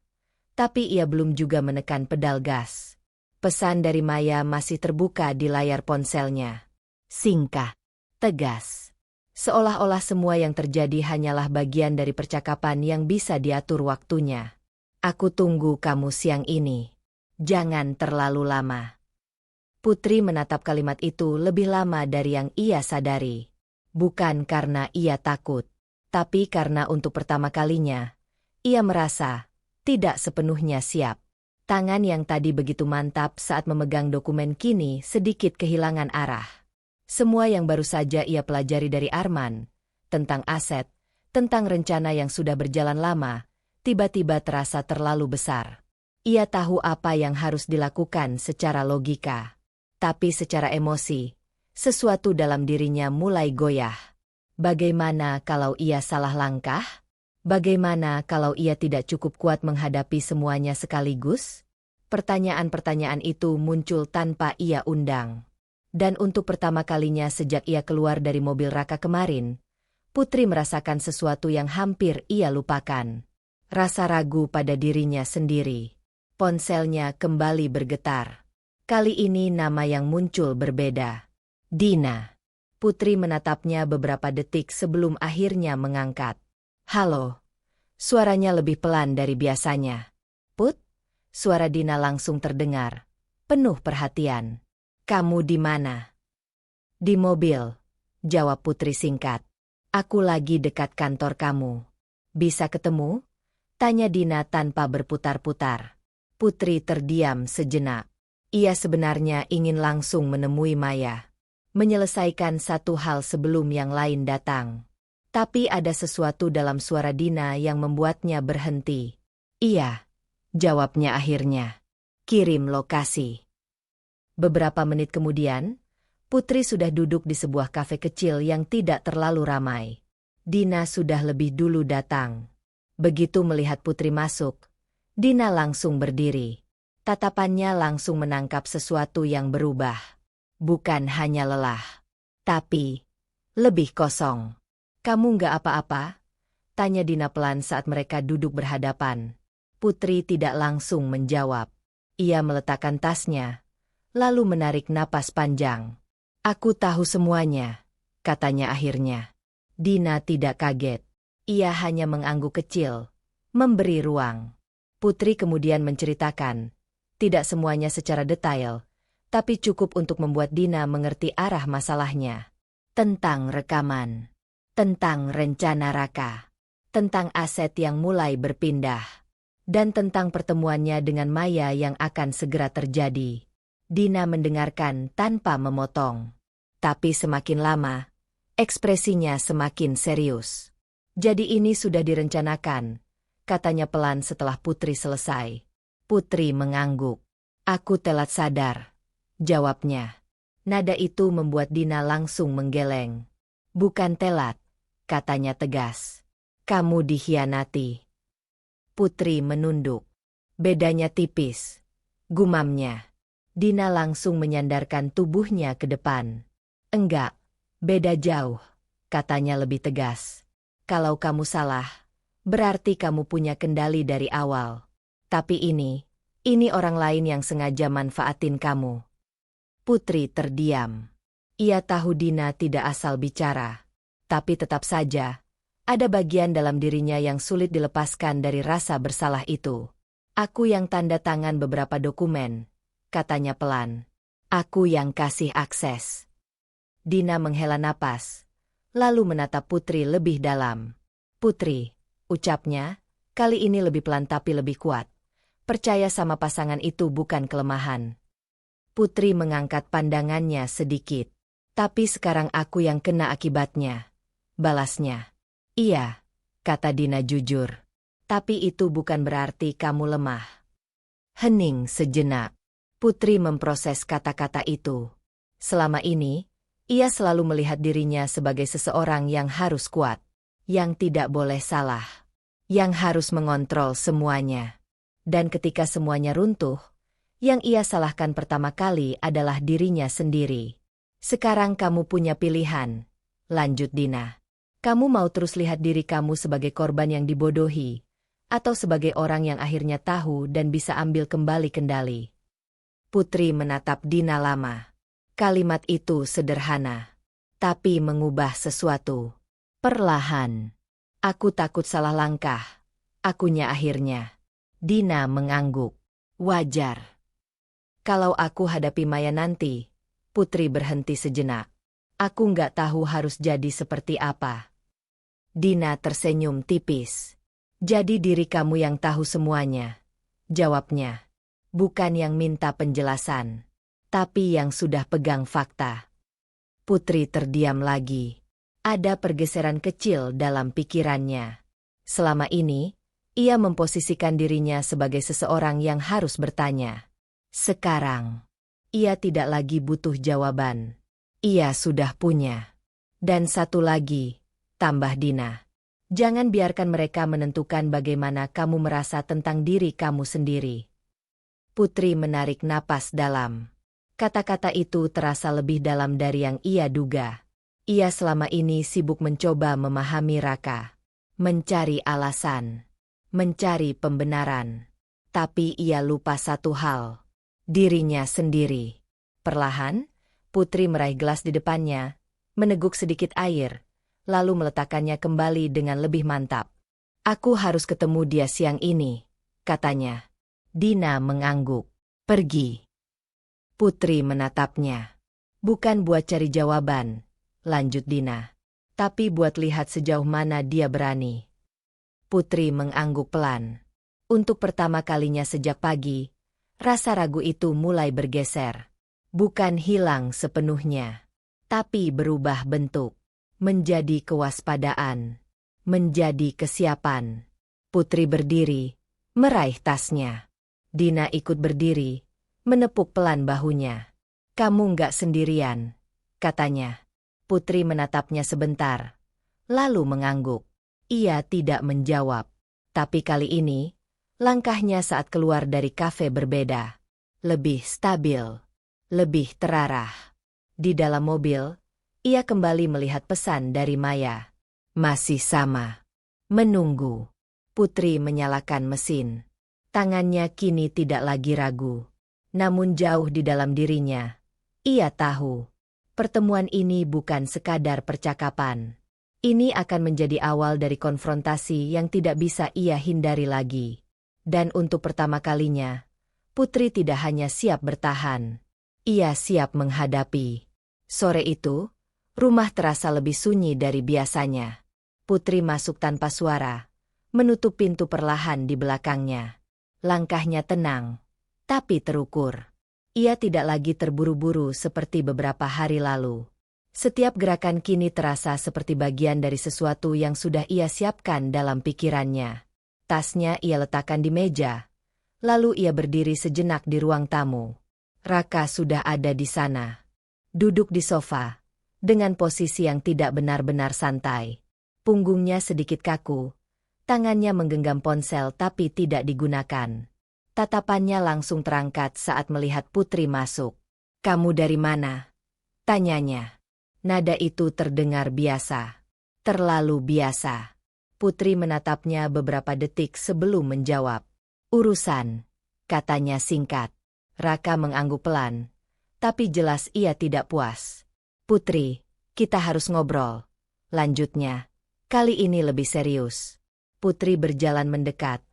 tapi ia belum juga menekan pedal gas. Pesan dari Maya masih terbuka di layar ponselnya. Singkat, tegas. Seolah-olah semua yang terjadi hanyalah bagian dari percakapan yang bisa diatur waktunya. Aku tunggu kamu siang ini. Jangan terlalu lama. Putri menatap kalimat itu lebih lama dari yang ia sadari. Bukan karena ia takut, tapi karena untuk pertama kalinya, ia merasa tidak sepenuhnya siap. Tangan yang tadi begitu mantap saat memegang dokumen kini sedikit kehilangan arah. Semua yang baru saja ia pelajari dari Arman, tentang aset, tentang rencana yang sudah berjalan lama, tiba-tiba terasa terlalu besar. Ia tahu apa yang harus dilakukan secara logika. Tapi secara emosi, sesuatu dalam dirinya mulai goyah. Bagaimana kalau ia salah langkah? Bagaimana kalau ia tidak cukup kuat menghadapi semuanya sekaligus? Pertanyaan-pertanyaan itu muncul tanpa ia undang. Dan untuk pertama kalinya sejak ia keluar dari mobil Raka kemarin, Putri merasakan sesuatu yang hampir ia lupakan. Rasa ragu pada dirinya sendiri. Ponselnya kembali bergetar. Kali ini nama yang muncul berbeda. Dina. Putri menatapnya beberapa detik sebelum akhirnya mengangkat. Halo. Suaranya lebih pelan dari biasanya. Put? Suara Dina langsung terdengar. Penuh perhatian. Kamu di mana? Di mobil. Jawab Putri singkat. Aku lagi dekat kantor kamu. Bisa ketemu? Tanya Dina tanpa berputar-putar. Putri terdiam sejenak. Ia sebenarnya ingin langsung menemui Maya. Menyelesaikan satu hal sebelum yang lain datang. Tapi ada sesuatu dalam suara Dina yang membuatnya berhenti. Iya, jawabnya akhirnya. Kirim lokasi. Beberapa menit kemudian, Putri sudah duduk di sebuah kafe kecil yang tidak terlalu ramai. Dina sudah lebih dulu datang. Begitu melihat Putri masuk, Dina langsung berdiri. Tatapannya langsung menangkap sesuatu yang berubah. Bukan hanya lelah, tapi lebih kosong. Kamu nggak apa-apa? Tanya Dina pelan saat mereka duduk berhadapan. Putri tidak langsung menjawab. Ia meletakkan tasnya, lalu menarik napas panjang. Aku tahu semuanya, katanya akhirnya. Dina tidak kaget. Ia hanya mengangguk kecil, memberi ruang. Putri kemudian menceritakan. Tidak semuanya secara detail, tapi cukup untuk membuat Dina mengerti arah masalahnya. Tentang rekaman, tentang rencana Raka, tentang aset yang mulai berpindah, dan tentang pertemuannya dengan Maya yang akan segera terjadi. Dina mendengarkan tanpa memotong. Tapi semakin lama, ekspresinya semakin serius. Jadi ini sudah direncanakan, katanya pelan setelah Putri selesai. Putri mengangguk. Aku telat sadar, jawabnya. Nada itu membuat Dina langsung menggeleng. Bukan telat, katanya tegas. Kamu dikhianati. Putri menunduk. Bedanya tipis, gumamnya. Dina langsung menyandarkan tubuhnya ke depan. Enggak, beda jauh, katanya lebih tegas. Kalau kamu salah, berarti kamu punya kendali dari awal. Tapi ini, Ini orang lain yang sengaja manfaatin kamu. Putri terdiam. Ia tahu Dina tidak asal bicara. Tapi tetap saja, ada bagian dalam dirinya yang sulit dilepaskan dari rasa bersalah itu. Aku yang tanda tangan beberapa dokumen, katanya pelan. Aku yang kasih akses. Dina menghela napas, lalu menatap Putri lebih dalam. Putri, ucapnya, kali ini lebih pelan tapi lebih kuat. Percaya sama pasangan itu bukan kelemahan. Putri mengangkat pandangannya sedikit. Tapi sekarang aku yang kena akibatnya. Balasnya. Iya, kata Dina jujur. Tapi itu bukan berarti kamu lemah. Hening sejenak. Putri memproses kata-kata itu. Selama ini, ia selalu melihat dirinya sebagai seseorang yang harus kuat, yang tidak boleh salah, yang harus mengontrol semuanya. Dan ketika semuanya runtuh, yang ia salahkan pertama kali adalah dirinya sendiri. Sekarang kamu punya pilihan, lanjut Dina. Kamu mau terus lihat diri kamu sebagai korban yang dibodohi, atau sebagai orang yang akhirnya tahu dan bisa ambil kembali kendali. Putri menatap Dina lama. Kalimat itu sederhana, tapi mengubah sesuatu. Perlahan. Aku takut salah langkah. Akunya akhirnya. Dina mengangguk. Wajar. Kalau aku hadapi Maya nanti, Putri berhenti sejenak. Aku nggak tahu harus jadi seperti apa. Dina tersenyum tipis. Jadi diri kamu yang tahu semuanya. Jawabnya. Bukan yang minta penjelasan. Tapi yang sudah pegang fakta. Putri terdiam lagi. Ada pergeseran kecil dalam pikirannya. Selama ini, ia memposisikan dirinya sebagai seseorang yang harus bertanya. Sekarang, ia tidak lagi butuh jawaban. Ia sudah punya. Dan satu lagi, tambah Dina. Jangan biarkan mereka menentukan bagaimana kamu merasa tentang diri kamu sendiri. Putri menarik napas dalam. Kata-kata itu terasa lebih dalam dari yang ia duga. Ia selama ini sibuk mencoba memahami Raka. Mencari alasan. Mencari pembenaran. Tapi ia lupa satu hal. Dirinya sendiri. Perlahan, Putri meraih gelas di depannya, meneguk sedikit air, lalu meletakkannya kembali dengan lebih mantap. Aku harus ketemu dia siang ini, katanya. Dina mengangguk. Pergi. Putri menatapnya. Bukan buat cari jawaban, lanjut Dina. Tapi buat lihat sejauh mana dia berani. Putri mengangguk pelan. Untuk pertama kalinya sejak pagi, rasa ragu itu mulai bergeser. Bukan hilang sepenuhnya, tapi berubah bentuk. Menjadi kewaspadaan. Menjadi kesiapan. Putri berdiri, meraih tasnya. Dina ikut berdiri, menepuk pelan bahunya. Kamu nggak sendirian, katanya. Putri menatapnya sebentar, lalu mengangguk. Ia tidak menjawab. Tapi kali ini, langkahnya saat keluar dari kafe berbeda. Lebih stabil, lebih terarah. Di dalam mobil, ia kembali melihat pesan dari Maya. Masih sama. Menunggu. Putri menyalakan mesin. Tangannya kini tidak lagi ragu. Namun jauh di dalam dirinya, ia tahu. Pertemuan ini bukan sekadar percakapan. Ini akan menjadi awal dari konfrontasi yang tidak bisa ia hindari lagi. Dan untuk pertama kalinya, Putri tidak hanya siap bertahan. Ia siap menghadapi. Sore itu, rumah terasa lebih sunyi dari biasanya. Putri masuk tanpa suara, menutup pintu perlahan di belakangnya. Langkahnya tenang, tapi terukur. Ia tidak lagi terburu-buru seperti beberapa hari lalu. Setiap gerakan kini terasa seperti bagian dari sesuatu yang sudah ia siapkan dalam pikirannya. Tasnya ia letakkan di meja. Lalu ia berdiri sejenak di ruang tamu. Raka sudah ada di sana. Duduk di sofa, dengan posisi yang tidak benar-benar santai. Punggungnya sedikit kaku. Tangannya menggenggam ponsel tapi tidak digunakan. Tatapannya langsung terangkat saat melihat Putri masuk. Kamu dari mana? Tanyanya. Nada itu terdengar biasa. Terlalu biasa. Putri menatapnya beberapa detik sebelum menjawab. Urusan. katanya singkat. Raka mengangguk pelan, tapi jelas ia tidak puas. Putri, kita harus ngobrol. Lanjutnya, kali ini lebih serius. Putri berjalan mendekat,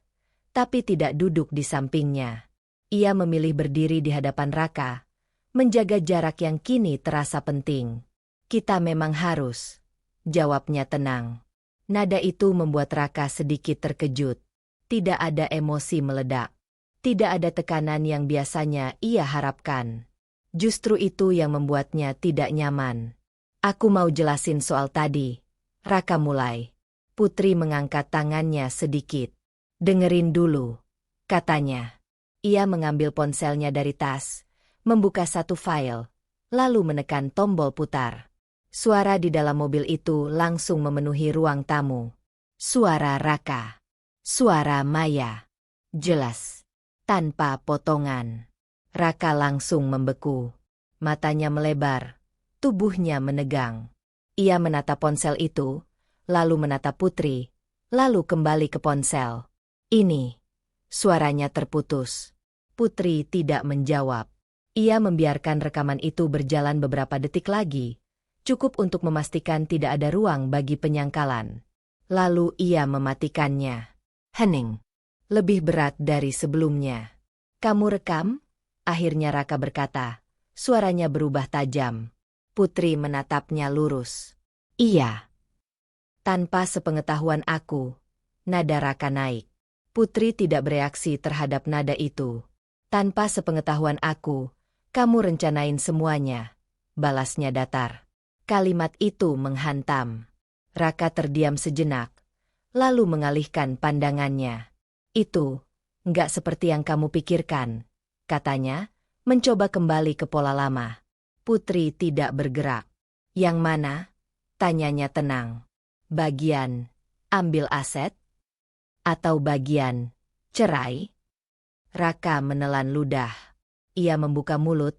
tapi tidak duduk di sampingnya. Ia memilih berdiri di hadapan Raka, menjaga jarak yang kini terasa penting. Kita memang harus, jawabnya tenang. Nada itu membuat Raka sedikit terkejut. Tidak ada emosi meledak. Tidak ada tekanan yang biasanya ia harapkan. Justru itu yang membuatnya tidak nyaman. Aku mau jelasin soal tadi. Raka mulai. Putri mengangkat tangannya sedikit. Dengerin dulu, katanya. Ia mengambil ponselnya dari tas, membuka satu file, lalu menekan tombol putar. Suara di dalam mobil itu langsung memenuhi ruang tamu. Suara Raka. Suara Maya. Jelas. Tanpa potongan. Raka langsung membeku. Matanya melebar. Tubuhnya menegang. Ia menatap ponsel itu, lalu menatap Putri, lalu kembali ke ponsel. Ini. Suaranya terputus. Putri tidak menjawab. Ia membiarkan rekaman itu berjalan beberapa detik lagi. Cukup untuk memastikan tidak ada ruang bagi penyangkalan. Lalu ia mematikannya. Hening. Lebih berat dari sebelumnya. Kamu rekam? Akhirnya Raka berkata. Suaranya berubah tajam. Putri menatapnya lurus. Iya. Tanpa sepengetahuan aku. Nada Raka naik. Putri tidak bereaksi terhadap nada itu. Tanpa sepengetahuan aku, kamu rencanain semuanya. Balasnya datar. Kalimat itu menghantam. Raka terdiam sejenak, lalu mengalihkan pandangannya. Itu, nggak seperti yang kamu pikirkan, katanya, mencoba kembali ke pola lama. Putri tidak bergerak. Yang mana? Tanyanya tenang. Bagian, ambil aset? Atau bagian, cerai? Raka menelan ludah. Ia membuka mulut,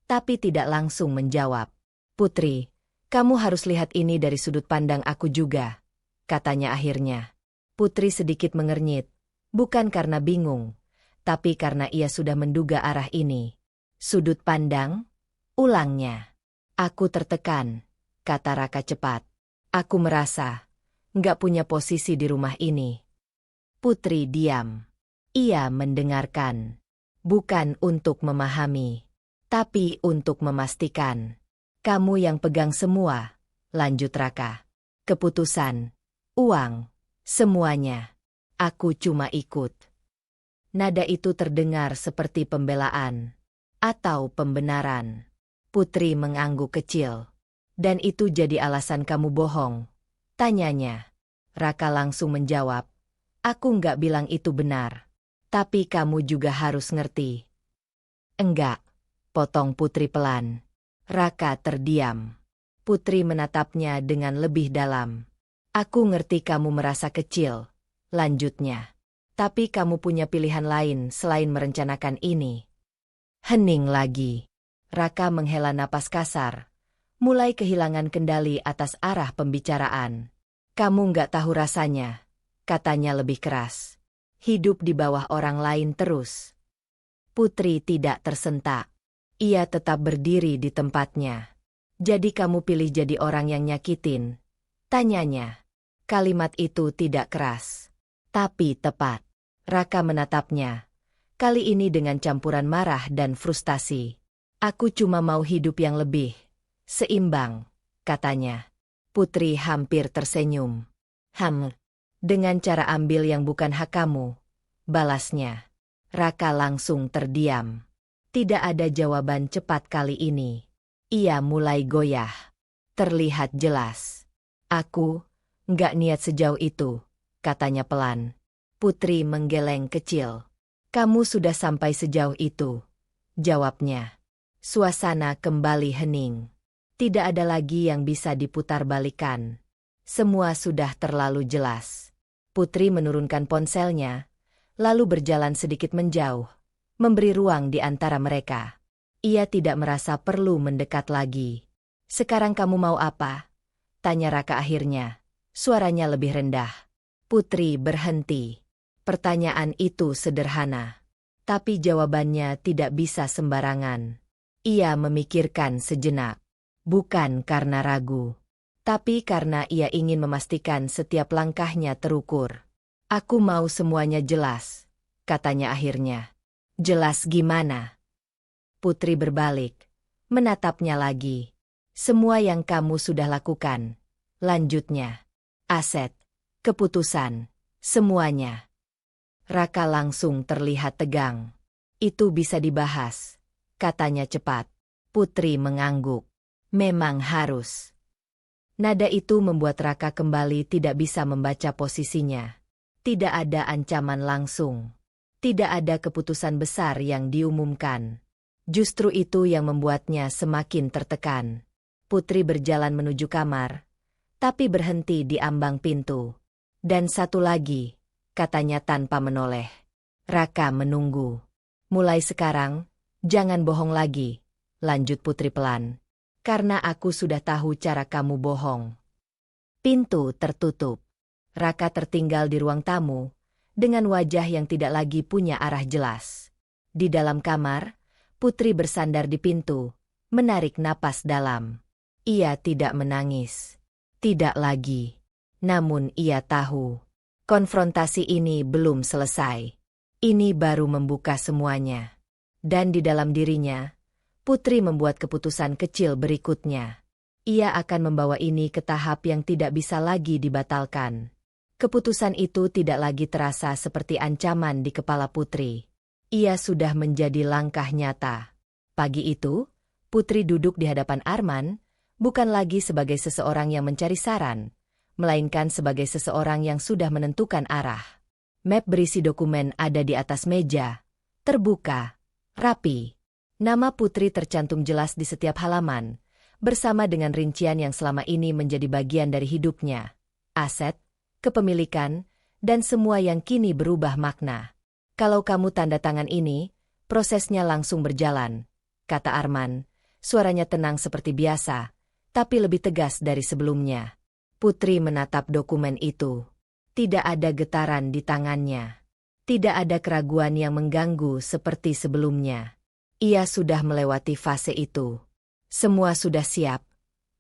tapi tidak langsung menjawab. Putri, kamu harus lihat ini dari sudut pandang aku juga, katanya akhirnya. Putri sedikit mengernyit, bukan karena bingung, tapi karena ia sudah menduga arah ini. Sudut pandang? Ulangnya. Aku tertekan, kata Raka cepat. Aku merasa nggak punya posisi di rumah ini. Putri diam. Ia mendengarkan. Bukan untuk memahami, tapi untuk memastikan. Kamu yang pegang semua, lanjut Raka. Keputusan, uang, semuanya. Aku cuma ikut. Nada itu terdengar seperti pembelaan. Atau pembenaran. Putri mengangguk kecil. Dan itu jadi alasan kamu bohong? Tanyanya. Raka langsung menjawab. Aku nggak bilang itu benar. Tapi kamu juga harus ngerti. Enggak, potong Putri pelan. Raka terdiam. Putri menatapnya dengan lebih dalam. Aku ngerti kamu merasa kecil, lanjutnya. Tapi kamu punya pilihan lain selain merencanakan ini. Hening lagi. Raka menghela napas kasar, mulai kehilangan kendali atas arah pembicaraan. Kamu nggak tahu rasanya, katanya lebih keras. Hidup di bawah orang lain terus. Putri tidak tersentak. Ia tetap berdiri di tempatnya. Jadi kamu pilih jadi orang yang nyakitin? Tanyanya. Kalimat itu tidak keras, tapi tepat. Raka menatapnya. Kali ini dengan campuran marah dan frustasi. Aku cuma mau hidup yang lebih seimbang, katanya. Putri hampir tersenyum. Dengan cara ambil yang bukan hak kamu, balasnya. Raka langsung terdiam. Tidak ada jawaban cepat kali ini. Ia mulai goyah. Terlihat jelas. Aku nggak niat sejauh itu, katanya pelan. Putri menggeleng kecil. Kamu sudah sampai sejauh itu, jawabnya. Suasana kembali hening. Tidak ada lagi yang bisa diputar-balikan. Semua sudah terlalu jelas. Putri menurunkan ponselnya, lalu berjalan sedikit menjauh, memberi ruang di antara mereka. Ia tidak merasa perlu mendekat lagi. Sekarang kamu mau apa? Tanya Raka akhirnya. Suaranya lebih rendah. Putri berhenti. Pertanyaan itu sederhana. Tapi jawabannya tidak bisa sembarangan. Ia memikirkan sejenak. Bukan karena ragu, tapi karena ia ingin memastikan setiap langkahnya terukur. Aku mau semuanya jelas, katanya akhirnya. Jelas gimana? Putri berbalik, menatapnya lagi. Semua yang kamu sudah lakukan. Lanjutnya. Aset, keputusan, semuanya. Raka langsung terlihat tegang. Itu bisa dibahas, katanya cepat. Putri mengangguk. Memang harus. Nada itu membuat Raka kembali tidak bisa membaca posisinya. Tidak ada ancaman langsung. Tidak ada keputusan besar yang diumumkan. Justru itu yang membuatnya semakin tertekan. Putri berjalan menuju kamar, tapi berhenti di ambang pintu. Dan satu lagi, katanya tanpa menoleh. Raka menunggu. Mulai sekarang, jangan bohong lagi, lanjut Putri pelan. Karena aku sudah tahu cara kamu bohong. Pintu tertutup. Raka tertinggal di ruang tamu, dengan wajah yang tidak lagi punya arah jelas. Di dalam kamar, Putri bersandar di pintu, menarik napas dalam. Ia tidak menangis. Tidak lagi. Namun ia tahu, konfrontasi ini belum selesai. Ini baru membuka semuanya. Dan di dalam dirinya, Putri membuat keputusan kecil berikutnya. Ia akan membawa ini ke tahap yang tidak bisa lagi dibatalkan. Keputusan itu tidak lagi terasa seperti ancaman di kepala Putri. Ia sudah menjadi langkah nyata. Pagi itu, Putri duduk di hadapan Arman, bukan lagi sebagai seseorang yang mencari saran, melainkan sebagai seseorang yang sudah menentukan arah. Map berisi dokumen ada di atas meja, terbuka, rapi. Nama Putri tercantum jelas di setiap halaman, bersama dengan rincian yang selama ini menjadi bagian dari hidupnya. Aset, kepemilikan, dan semua yang kini berubah makna. Kalau kamu tanda tangan ini, prosesnya langsung berjalan, kata Arman. Suaranya tenang seperti biasa, tapi lebih tegas dari sebelumnya. Putri menatap dokumen itu. Tidak ada getaran di tangannya. Tidak ada keraguan yang mengganggu seperti sebelumnya. Ia sudah melewati fase itu. Semua sudah siap?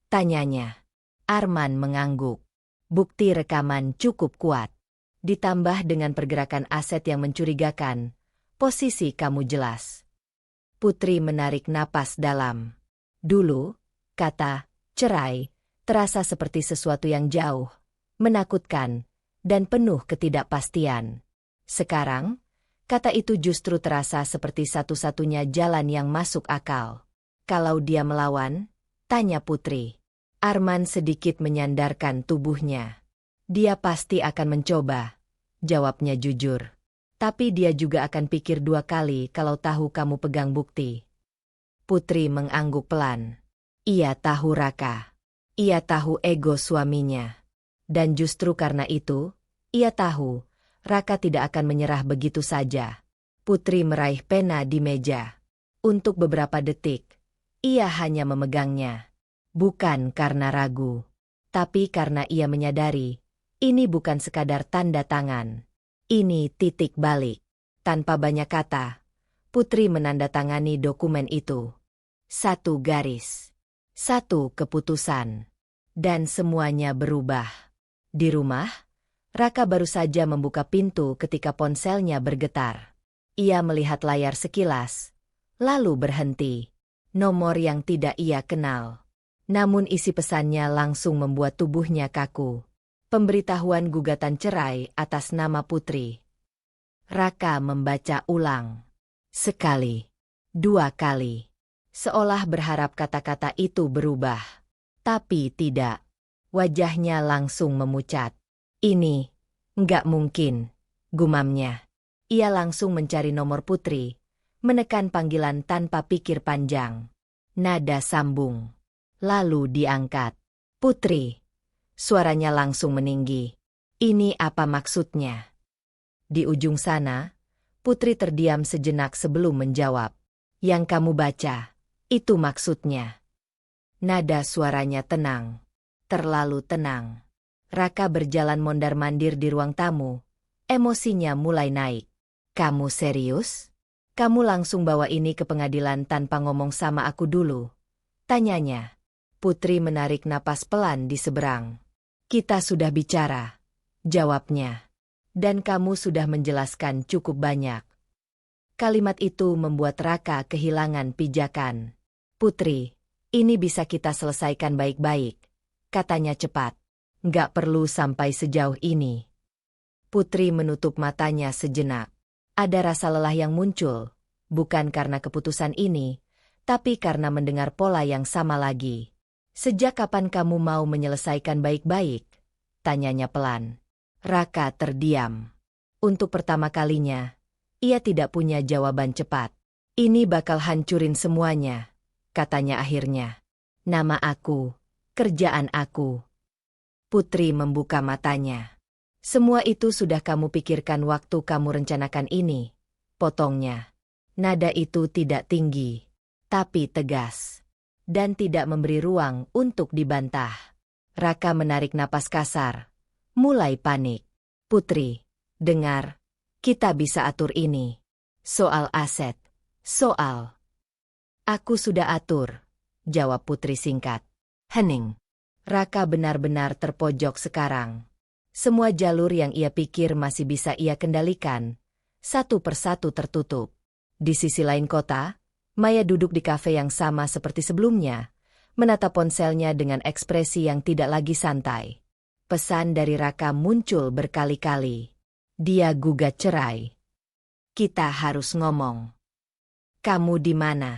Tanyanya. Arman mengangguk. Bukti rekaman cukup kuat. Ditambah dengan pergerakan aset yang mencurigakan, posisi kamu jelas. Putri menarik napas dalam. Dulu, kata cerai terasa seperti sesuatu yang jauh, menakutkan, dan penuh ketidakpastian. Sekarang, kata itu justru terasa seperti satu-satunya jalan yang masuk akal. Kalau dia melawan, tanya Putri. Arman sedikit menyandarkan tubuhnya. Dia pasti akan mencoba, jawabnya jujur. Tapi dia juga akan pikir dua kali kalau tahu kamu pegang bukti. Putri mengangguk pelan. Ia tahu Raka. Ia tahu ego suaminya. Dan justru karena itu, ia tahu Raka tidak akan menyerah begitu saja. Putri meraih pena di meja. Untuk beberapa detik, ia hanya memegangnya. Bukan karena ragu, tapi karena ia menyadari, ini bukan sekadar tanda tangan. Ini titik balik. Tanpa banyak kata, Putri menandatangani dokumen itu. Satu garis. Satu keputusan. Dan semuanya berubah. Di rumah, Raka baru saja membuka pintu ketika ponselnya bergetar. Ia melihat layar sekilas, lalu berhenti. Nomor yang tidak ia kenal. Namun isi pesannya langsung membuat tubuhnya kaku. Pemberitahuan gugatan cerai atas nama Putri. Raka membaca ulang. Sekali. Dua kali. Seolah berharap kata-kata itu berubah. Tapi tidak. Wajahnya langsung memucat. Ini, enggak mungkin, gumamnya. Ia langsung mencari nomor Putri, menekan panggilan tanpa pikir panjang. Nada sambung. Lalu diangkat. Putri. Suaranya langsung meninggi. Ini apa maksudnya? Di ujung sana, Putri terdiam sejenak sebelum menjawab. Yang kamu baca, itu maksudnya. Nada suaranya tenang. Terlalu tenang. Raka berjalan mondar-mandir di ruang tamu. Emosinya mulai naik. Kamu serius? Kamu langsung bawa ini ke pengadilan tanpa ngomong sama aku dulu? Tanyanya. Putri menarik napas pelan di seberang. Kita sudah bicara, jawabnya. Dan kamu sudah menjelaskan cukup banyak. Kalimat itu membuat Raka kehilangan pijakan. Putri, ini bisa kita selesaikan baik-baik, katanya cepat. Nggak perlu sampai sejauh ini. Putri menutup matanya sejenak. Ada rasa lelah yang muncul, bukan karena keputusan ini, tapi karena mendengar pola yang sama lagi. Sejak kapan kamu mau menyelesaikan baik-baik? Tanyanya pelan. Raka terdiam. Untuk pertama kalinya, ia tidak punya jawaban cepat. Ini bakal hancurin semuanya, katanya akhirnya. Nama aku, kerjaan aku. Putri membuka matanya. Semua itu sudah kamu pikirkan waktu kamu rencanakan ini, potongnya. Nada itu tidak tinggi, tapi tegas. Dan tidak memberi ruang untuk dibantah. Raka menarik napas kasar. Mulai panik. Putri, dengar. Kita bisa atur ini. Soal aset. Soal. Aku sudah atur, jawab Putri singkat. Hening. Raka benar-benar terpojok sekarang. Semua jalur yang ia pikir masih bisa ia kendalikan, satu persatu tertutup. Di sisi lain kota, Maya duduk di kafe yang sama seperti sebelumnya, menatap ponselnya dengan ekspresi yang tidak lagi santai. Pesan dari Raka muncul berkali-kali. Dia gugat cerai. Kita harus ngomong. Kamu di mana?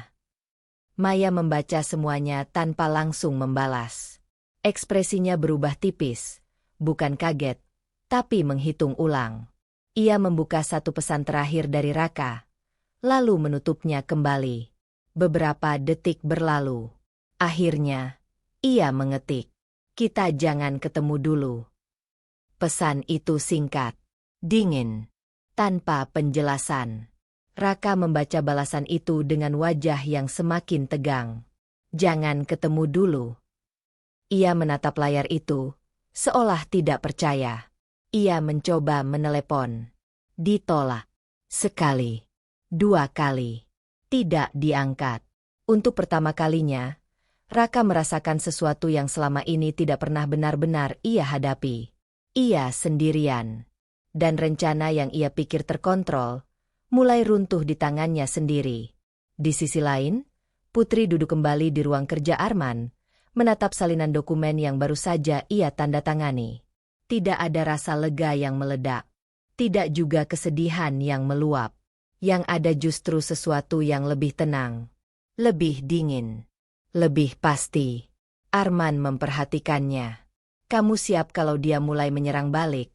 Maya membaca semuanya tanpa langsung membalas. Ekspresinya berubah tipis, bukan kaget, tapi menghitung ulang. Ia membuka satu pesan terakhir dari Raka, lalu menutupnya kembali. Beberapa detik berlalu. Akhirnya, ia mengetik. Kita jangan ketemu dulu. Pesan itu singkat, dingin, tanpa penjelasan. Raka membaca balasan itu dengan wajah yang semakin tegang. Jangan ketemu dulu. Ia menatap layar itu, seolah tidak percaya. Ia mencoba menelepon. Ditolak. Sekali. 2 kali. Tidak diangkat. Untuk pertama kalinya, Raka merasakan sesuatu yang selama ini tidak pernah benar-benar ia hadapi. Ia sendirian. Dan rencana yang ia pikir terkontrol, mulai runtuh di tangannya sendiri. Di sisi lain, Putri duduk kembali di ruang kerja Arman, menatap salinan dokumen yang baru saja ia tanda tangani. Tidak ada rasa lega yang meledak. Tidak juga kesedihan yang meluap. Yang ada justru sesuatu yang lebih tenang. Lebih dingin. Lebih pasti. Arman memperhatikannya. Kamu siap kalau dia mulai menyerang balik?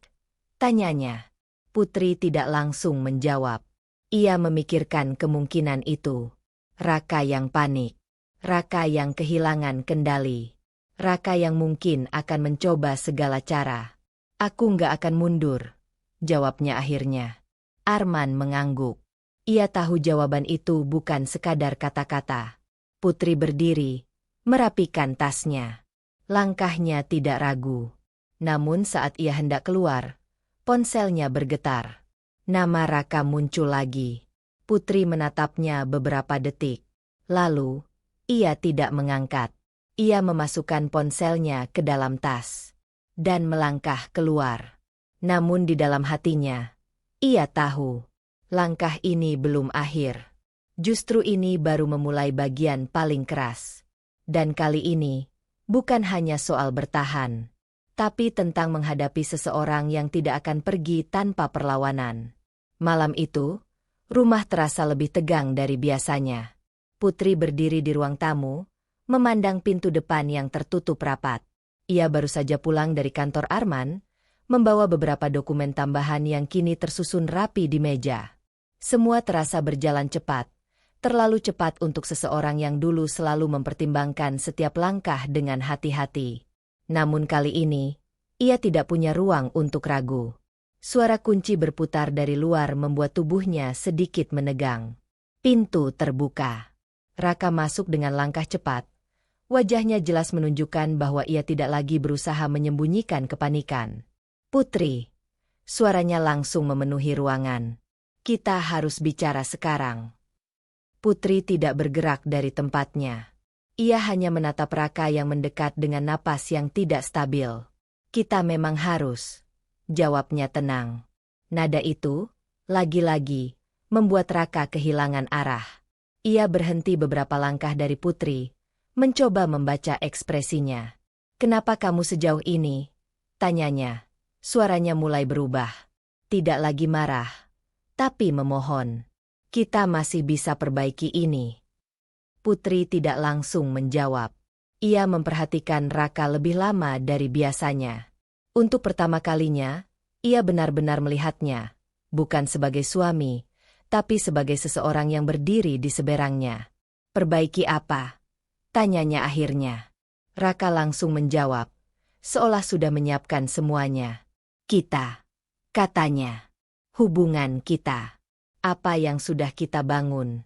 Tanyanya. Putri tidak langsung menjawab. Ia memikirkan kemungkinan itu. Raka yang panik. Raka yang kehilangan kendali. Raka yang mungkin akan mencoba segala cara. Aku nggak akan mundur, jawabnya akhirnya. Arman mengangguk. Ia tahu jawaban itu bukan sekadar kata-kata. Putri berdiri, merapikan tasnya. Langkahnya tidak ragu. Namun saat ia hendak keluar, ponselnya bergetar. Nama Raka muncul lagi. Putri menatapnya beberapa detik. Lalu, ia tidak mengangkat. Ia memasukkan ponselnya ke dalam tas. Dan melangkah keluar. Namun di dalam hatinya, ia tahu. Langkah ini belum akhir. Justru ini baru memulai bagian paling keras. Dan kali ini, bukan hanya soal bertahan, tapi tentang menghadapi seseorang yang tidak akan pergi tanpa perlawanan. Malam itu, rumah terasa lebih tegang dari biasanya. Putri berdiri di ruang tamu, memandang pintu depan yang tertutup rapat. Ia baru saja pulang dari kantor Arman, membawa beberapa dokumen tambahan yang kini tersusun rapi di meja. Semua terasa berjalan cepat, terlalu cepat untuk seseorang yang dulu selalu mempertimbangkan setiap langkah dengan hati-hati. Namun kali ini, ia tidak punya ruang untuk ragu. Suara kunci berputar dari luar membuat tubuhnya sedikit menegang. Pintu terbuka. Raka masuk dengan langkah cepat. Wajahnya jelas menunjukkan bahwa ia tidak lagi berusaha menyembunyikan kepanikan. Putri. Suaranya langsung memenuhi ruangan. Kita harus bicara sekarang. Putri tidak bergerak dari tempatnya. Ia hanya menatap Raka yang mendekat dengan napas yang tidak stabil. Kita memang harus, jawabnya tenang. Nada itu, lagi-lagi, membuat Raka kehilangan arah. Ia berhenti beberapa langkah dari Putri, mencoba membaca ekspresinya. "Kenapa kamu sejauh ini?" tanyanya. Suaranya mulai berubah. Tidak lagi marah, tapi memohon. "Kita masih bisa perbaiki ini." Putri tidak langsung menjawab. Ia memperhatikan Raka lebih lama dari biasanya. Untuk pertama kalinya, ia benar-benar melihatnya, bukan sebagai suami, tapi sebagai seseorang yang berdiri di seberangnya. "Perbaiki apa?" tanyanya akhirnya. Raka langsung menjawab, seolah sudah menyiapkan semuanya. "Kita," katanya. "Hubungan kita. Apa yang sudah kita bangun."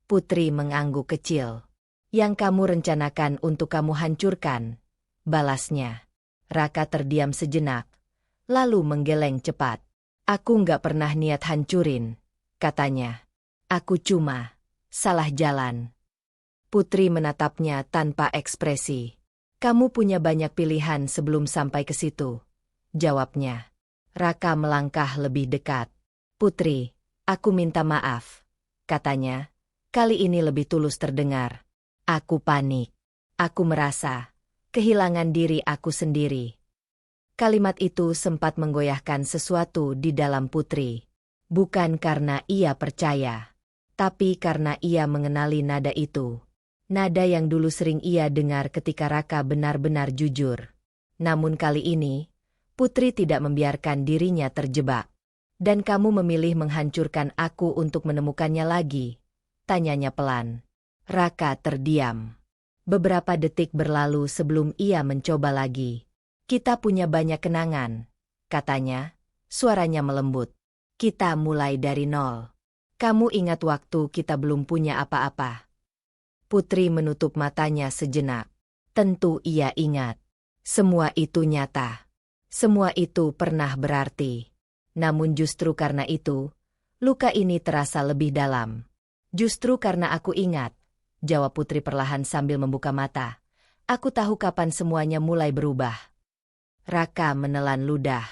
Putri mengangguk kecil. "Yang kamu rencanakan untuk kamu hancurkan," balasnya. Raka terdiam sejenak, lalu menggeleng cepat. "Aku nggak pernah niat hancurin," katanya. "Aku cuma salah jalan." Putri menatapnya tanpa ekspresi. "Kamu punya banyak pilihan sebelum sampai ke situ," jawabnya. Raka melangkah lebih dekat. "Putri, aku minta maaf," katanya. Kali ini lebih tulus terdengar. "Aku panik. Aku merasa kehilangan diri aku sendiri." Kalimat itu sempat menggoyahkan sesuatu di dalam Putri. Bukan karena ia percaya, tapi karena ia mengenali nada itu. Nada yang dulu sering ia dengar ketika Raka benar-benar jujur. Namun kali ini, Putri tidak membiarkan dirinya terjebak. "Dan kamu memilih menghancurkan aku untuk menemukannya lagi?" tanyanya pelan. Raka terdiam. Beberapa detik berlalu sebelum ia mencoba lagi. "Kita punya banyak kenangan," katanya, suaranya melembut. "Kita mulai dari nol. Kamu ingat waktu kita belum punya apa-apa?" Putri menutup matanya sejenak. Tentu ia ingat. Semua itu nyata. Semua itu pernah berarti. Namun justru karena itu, luka ini terasa lebih dalam. "Justru karena aku ingat," jawab Putri perlahan sambil membuka mata. "Aku tahu kapan semuanya mulai berubah." Raka menelan ludah.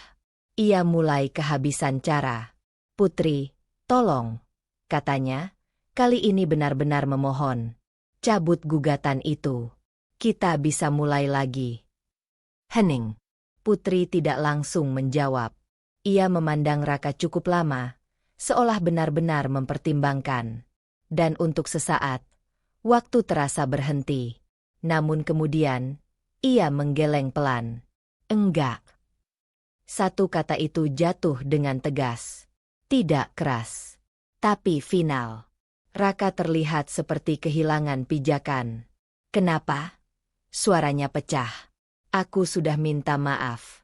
Ia mulai kehabisan cara. "Putri, tolong," katanya. Kali ini benar-benar memohon. "Cabut gugatan itu. Kita bisa mulai lagi." "Hening." Putri tidak langsung menjawab. Ia memandang Raka cukup lama, seolah benar-benar mempertimbangkan. Dan untuk sesaat, waktu terasa berhenti. Namun kemudian, ia menggeleng pelan. "Enggak." Satu kata itu jatuh dengan tegas. Tidak keras, tapi final. Raka terlihat seperti kehilangan pijakan. "Kenapa?" Suaranya pecah. "Aku sudah minta maaf."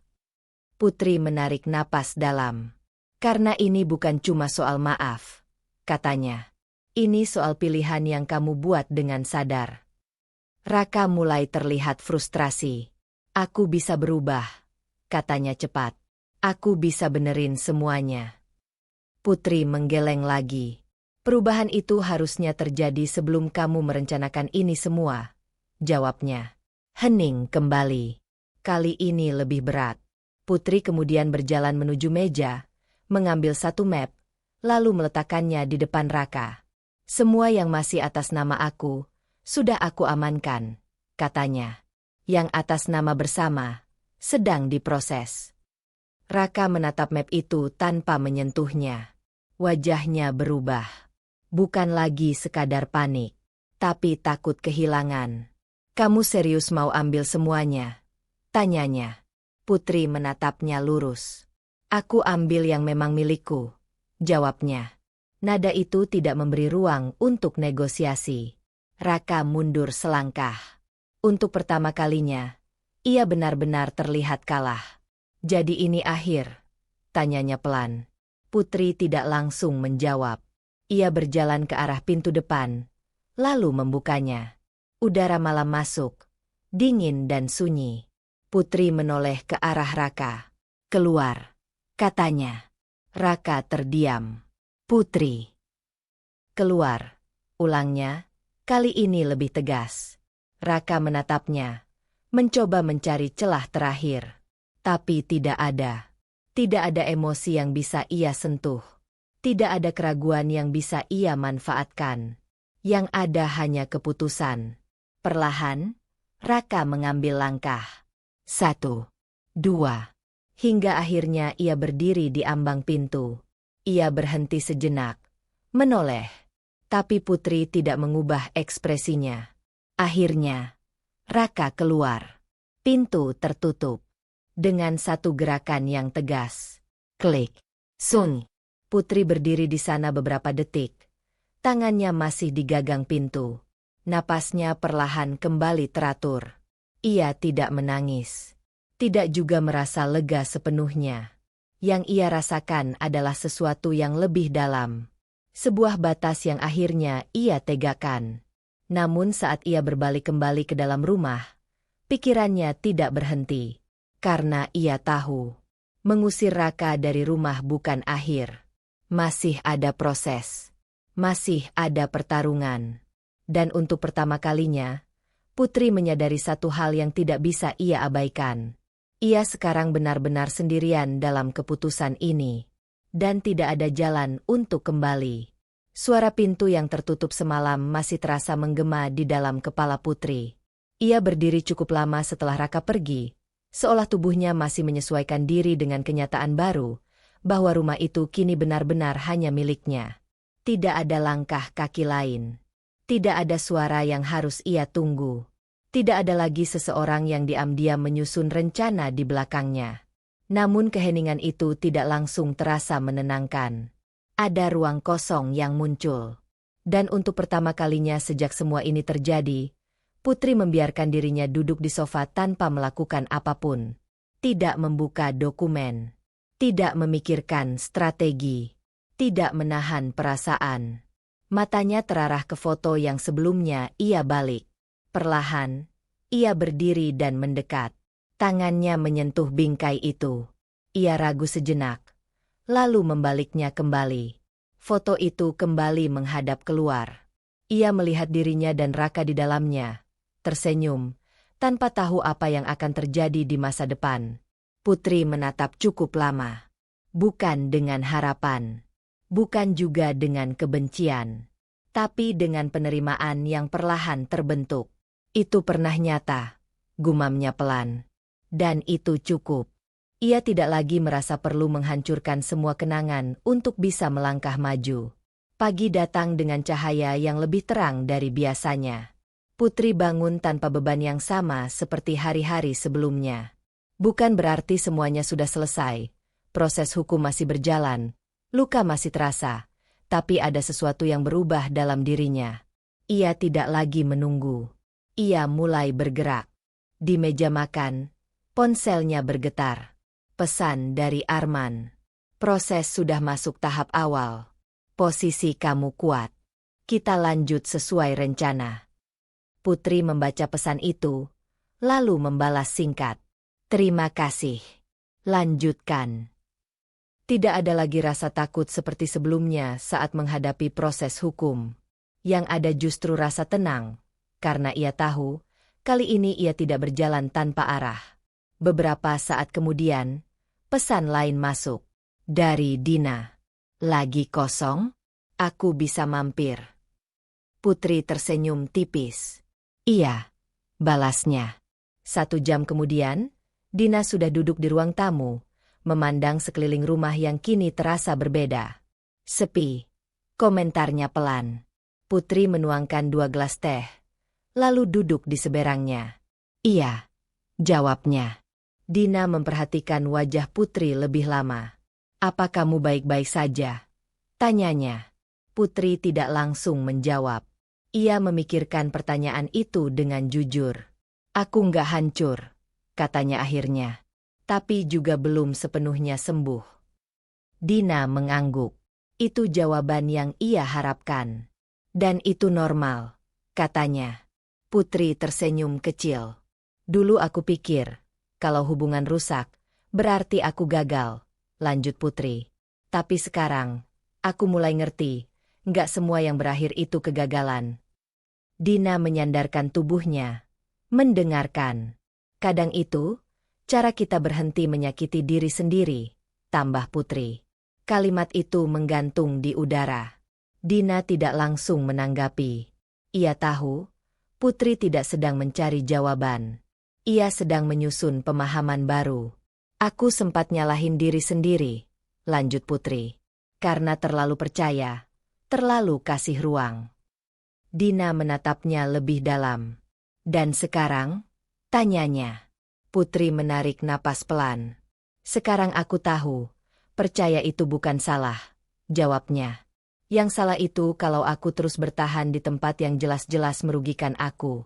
Putri menarik napas dalam. "Karena ini bukan cuma soal maaf," katanya. "Ini soal pilihan yang kamu buat dengan sadar." Raka mulai terlihat frustrasi. "Aku bisa berubah," katanya cepat. "Aku bisa benerin semuanya." Putri menggeleng lagi. "Perubahan itu harusnya terjadi sebelum kamu merencanakan ini semua," jawabnya. Hening kembali. Kali ini lebih berat. Putri kemudian berjalan menuju meja, mengambil satu map, lalu meletakkannya di depan Raka. "Semua yang masih atas nama aku, sudah aku amankan," katanya. "Yang atas nama bersama, sedang diproses." Raka menatap map itu tanpa menyentuhnya. Wajahnya berubah. Bukan lagi sekadar panik, tapi takut kehilangan. "Kamu serius mau ambil semuanya?" tanyanya. Putri menatapnya lurus. "Aku ambil yang memang milikku," jawabnya. Nada itu tidak memberi ruang untuk negosiasi. Raka mundur selangkah. Untuk pertama kalinya, ia benar-benar terlihat kalah. "Jadi ini akhir?" tanyanya pelan. Putri tidak langsung menjawab. Ia berjalan ke arah pintu depan, lalu membukanya. Udara malam masuk, dingin dan sunyi. Putri menoleh ke arah Raka. "Keluar," katanya. Raka terdiam. Putri. Keluar. Ulangnya, kali ini lebih tegas. Raka menatapnya, mencoba mencari celah terakhir. Tapi tidak ada. Tidak ada emosi yang bisa ia sentuh. Tidak ada keraguan yang bisa ia manfaatkan. Yang ada hanya keputusan. Perlahan, Raka mengambil langkah. 1, 2. Hingga akhirnya ia berdiri di ambang pintu. Ia berhenti sejenak. Menoleh. Tapi Putri tidak mengubah ekspresinya. Akhirnya, Raka keluar. Pintu tertutup. Dengan satu gerakan yang tegas. Klik. Sun. Putri berdiri di sana beberapa detik. Tangannya masih digagang pintu. Napasnya perlahan kembali teratur. Ia tidak menangis. Tidak juga merasa lega sepenuhnya. Yang ia rasakan adalah sesuatu yang lebih dalam. Sebuah batas yang akhirnya ia tegakkan. Namun saat ia berbalik kembali ke dalam rumah, pikirannya tidak berhenti. Karena ia tahu, mengusir Raka dari rumah bukan akhir. Masih ada proses. Masih ada pertarungan. Dan untuk pertama kalinya, Putri menyadari satu hal yang tidak bisa ia abaikan. Ia sekarang benar-benar sendirian dalam keputusan ini. Dan tidak ada jalan untuk kembali. Suara pintu yang tertutup semalam masih terasa menggema di dalam kepala Putri. Ia berdiri cukup lama setelah Raka pergi, seolah tubuhnya masih menyesuaikan diri dengan kenyataan baru, bahwa rumah itu kini benar-benar hanya miliknya. Tidak ada langkah kaki lain. Tidak ada suara yang harus ia tunggu. Tidak ada lagi seseorang yang diam-diam menyusun rencana di belakangnya. Namun keheningan itu tidak langsung terasa menenangkan. Ada ruang kosong yang muncul. Dan untuk pertama kalinya sejak semua ini terjadi, Putri membiarkan dirinya duduk di sofa tanpa melakukan apapun. Tidak membuka dokumen. Tidak memikirkan strategi. Tidak menahan perasaan. Matanya terarah ke foto yang sebelumnya ia balik. Perlahan, ia berdiri dan mendekat. Tangannya menyentuh bingkai itu. Ia ragu sejenak. Lalu membaliknya kembali. Foto itu kembali menghadap keluar. Ia melihat dirinya dan Raka di dalamnya. Tersenyum, tanpa tahu apa yang akan terjadi di masa depan. Putri menatap cukup lama. Bukan dengan harapan. Bukan juga dengan kebencian. Tapi dengan penerimaan yang perlahan terbentuk. Itu pernah nyata. Gumamnya pelan. Dan itu cukup. Ia tidak lagi merasa perlu menghancurkan semua kenangan untuk bisa melangkah maju. Pagi datang dengan cahaya yang lebih terang dari biasanya. Putri bangun tanpa beban yang sama seperti hari-hari sebelumnya. Bukan berarti semuanya sudah selesai. Proses hukum masih berjalan. Luka masih terasa. Tapi ada sesuatu yang berubah dalam dirinya. Ia tidak lagi menunggu. Ia mulai bergerak. Di meja makan, ponselnya bergetar. Pesan dari Arman. Proses sudah masuk tahap awal. Posisi kamu kuat. Kita lanjut sesuai rencana. Putri membaca pesan itu, lalu membalas singkat. Terima kasih. Lanjutkan. Tidak ada lagi rasa takut seperti sebelumnya saat menghadapi proses hukum. Yang ada justru rasa tenang, karena ia tahu, kali ini ia tidak berjalan tanpa arah. Beberapa saat kemudian, pesan lain masuk. Dari Dina. Lagi kosong? Aku bisa mampir. Putri tersenyum tipis. Iya, balasnya. 1 jam kemudian, Dina sudah duduk di ruang tamu, memandang sekeliling rumah yang kini terasa berbeda. Sepi. Komentarnya pelan. Putri menuangkan 2 gelas teh, lalu duduk di seberangnya. Iya, jawabnya. Dina memperhatikan wajah Putri lebih lama. Apa kamu baik-baik saja? Tanyanya. Putri tidak langsung menjawab. Ia memikirkan pertanyaan itu dengan jujur. Aku nggak hancur, katanya akhirnya. Tapi juga belum sepenuhnya sembuh. Dina mengangguk. Itu jawaban yang ia harapkan. Dan itu normal, katanya. Putri tersenyum kecil. Dulu aku pikir, kalau hubungan rusak, berarti aku gagal, lanjut Putri. Tapi sekarang, Aku mulai ngerti, nggak semua yang berakhir itu kegagalan. Dina menyandarkan tubuhnya, mendengarkan. Kadang itu, cara kita berhenti menyakiti diri sendiri, tambah Putri. Kalimat itu menggantung di udara. Dina tidak langsung menanggapi. Ia tahu, Putri tidak sedang mencari jawaban. Ia sedang menyusun pemahaman baru. Aku sempat nyalahin diri sendiri, lanjut Putri. Karena terlalu percaya, terlalu kasih ruang. Dina menatapnya lebih dalam. Dan sekarang? Tanyanya. Putri menarik napas pelan. Sekarang aku tahu, percaya itu bukan salah, jawabnya. Yang salah itu kalau aku terus bertahan di tempat yang jelas-jelas merugikan aku.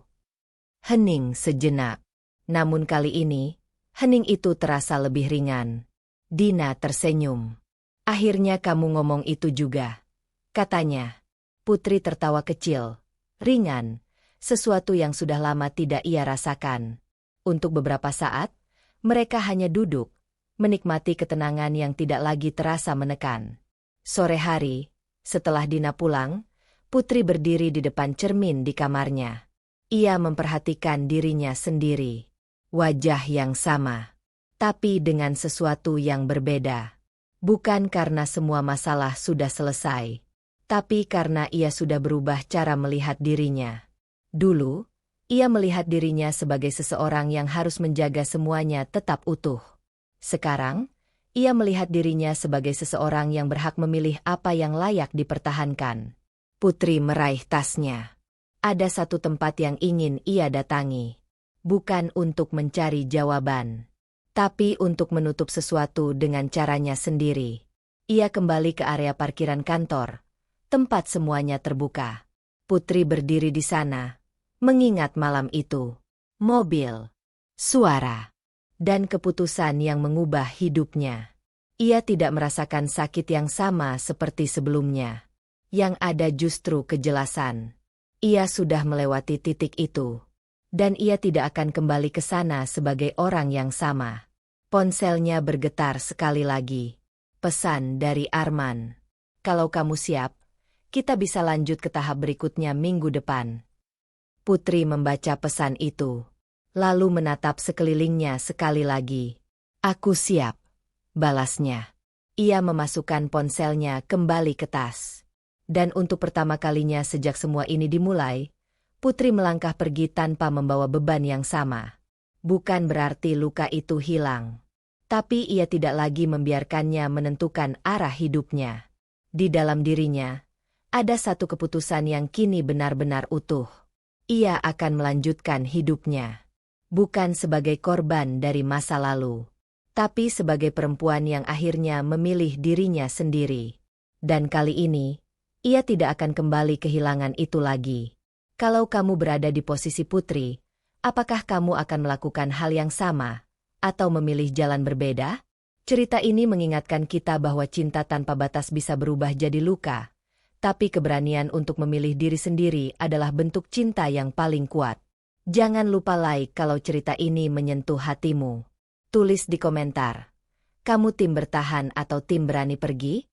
Hening sejenak. Namun kali ini, hening itu terasa lebih ringan. Dina tersenyum. Akhirnya kamu ngomong itu juga, katanya. Putri tertawa kecil, ringan, sesuatu yang sudah lama tidak ia rasakan. Untuk beberapa saat, mereka hanya duduk, menikmati ketenangan yang tidak lagi terasa menekan. Sore hari, setelah Dina pulang, Putri berdiri di depan cermin di kamarnya. Ia memperhatikan dirinya sendiri. Wajah yang sama, tapi dengan sesuatu yang berbeda. Bukan karena semua masalah sudah selesai, tapi karena ia sudah berubah cara melihat dirinya. Dulu, ia melihat dirinya sebagai seseorang yang harus menjaga semuanya tetap utuh. Sekarang, ia melihat dirinya sebagai seseorang yang berhak memilih apa yang layak dipertahankan. Putri meraih tasnya. Ada satu tempat yang ingin ia datangi. Bukan untuk mencari jawaban, tapi untuk menutup sesuatu dengan caranya sendiri. Ia kembali ke area parkiran kantor, tempat semuanya terbuka. Putri berdiri di sana, mengingat malam itu. Mobil, suara, dan keputusan yang mengubah hidupnya. Ia tidak merasakan sakit yang sama seperti sebelumnya. Yang ada justru kejelasan. Ia sudah melewati titik itu. Dan ia tidak akan kembali ke sana sebagai orang yang sama. Ponselnya bergetar sekali lagi. Pesan dari Arman. Kalau kamu siap, kita bisa lanjut ke tahap berikutnya minggu depan. Putri membaca pesan itu. Lalu menatap sekelilingnya sekali lagi. Aku siap, balasnya. Ia memasukkan ponselnya kembali ke tas. Dan untuk pertama kalinya sejak semua ini dimulai, Putri melangkah pergi tanpa membawa beban yang sama. Bukan berarti luka itu hilang. Tapi ia tidak lagi membiarkannya menentukan arah hidupnya. Di dalam dirinya, ada satu keputusan yang kini benar-benar utuh. Ia akan melanjutkan hidupnya. Bukan sebagai korban dari masa lalu. Tapi sebagai perempuan yang akhirnya memilih dirinya sendiri. Dan kali ini, ia tidak akan kembali kehilangan itu lagi. Kalau kamu berada di posisi Putri, apakah kamu akan melakukan hal yang sama, atau memilih jalan berbeda? Cerita ini mengingatkan kita bahwa cinta tanpa batas bisa berubah jadi luka, tapi keberanian untuk memilih diri sendiri adalah bentuk cinta yang paling kuat. Jangan lupa like kalau cerita ini menyentuh hatimu. Tulis di komentar, kamu tim bertahan atau tim berani pergi?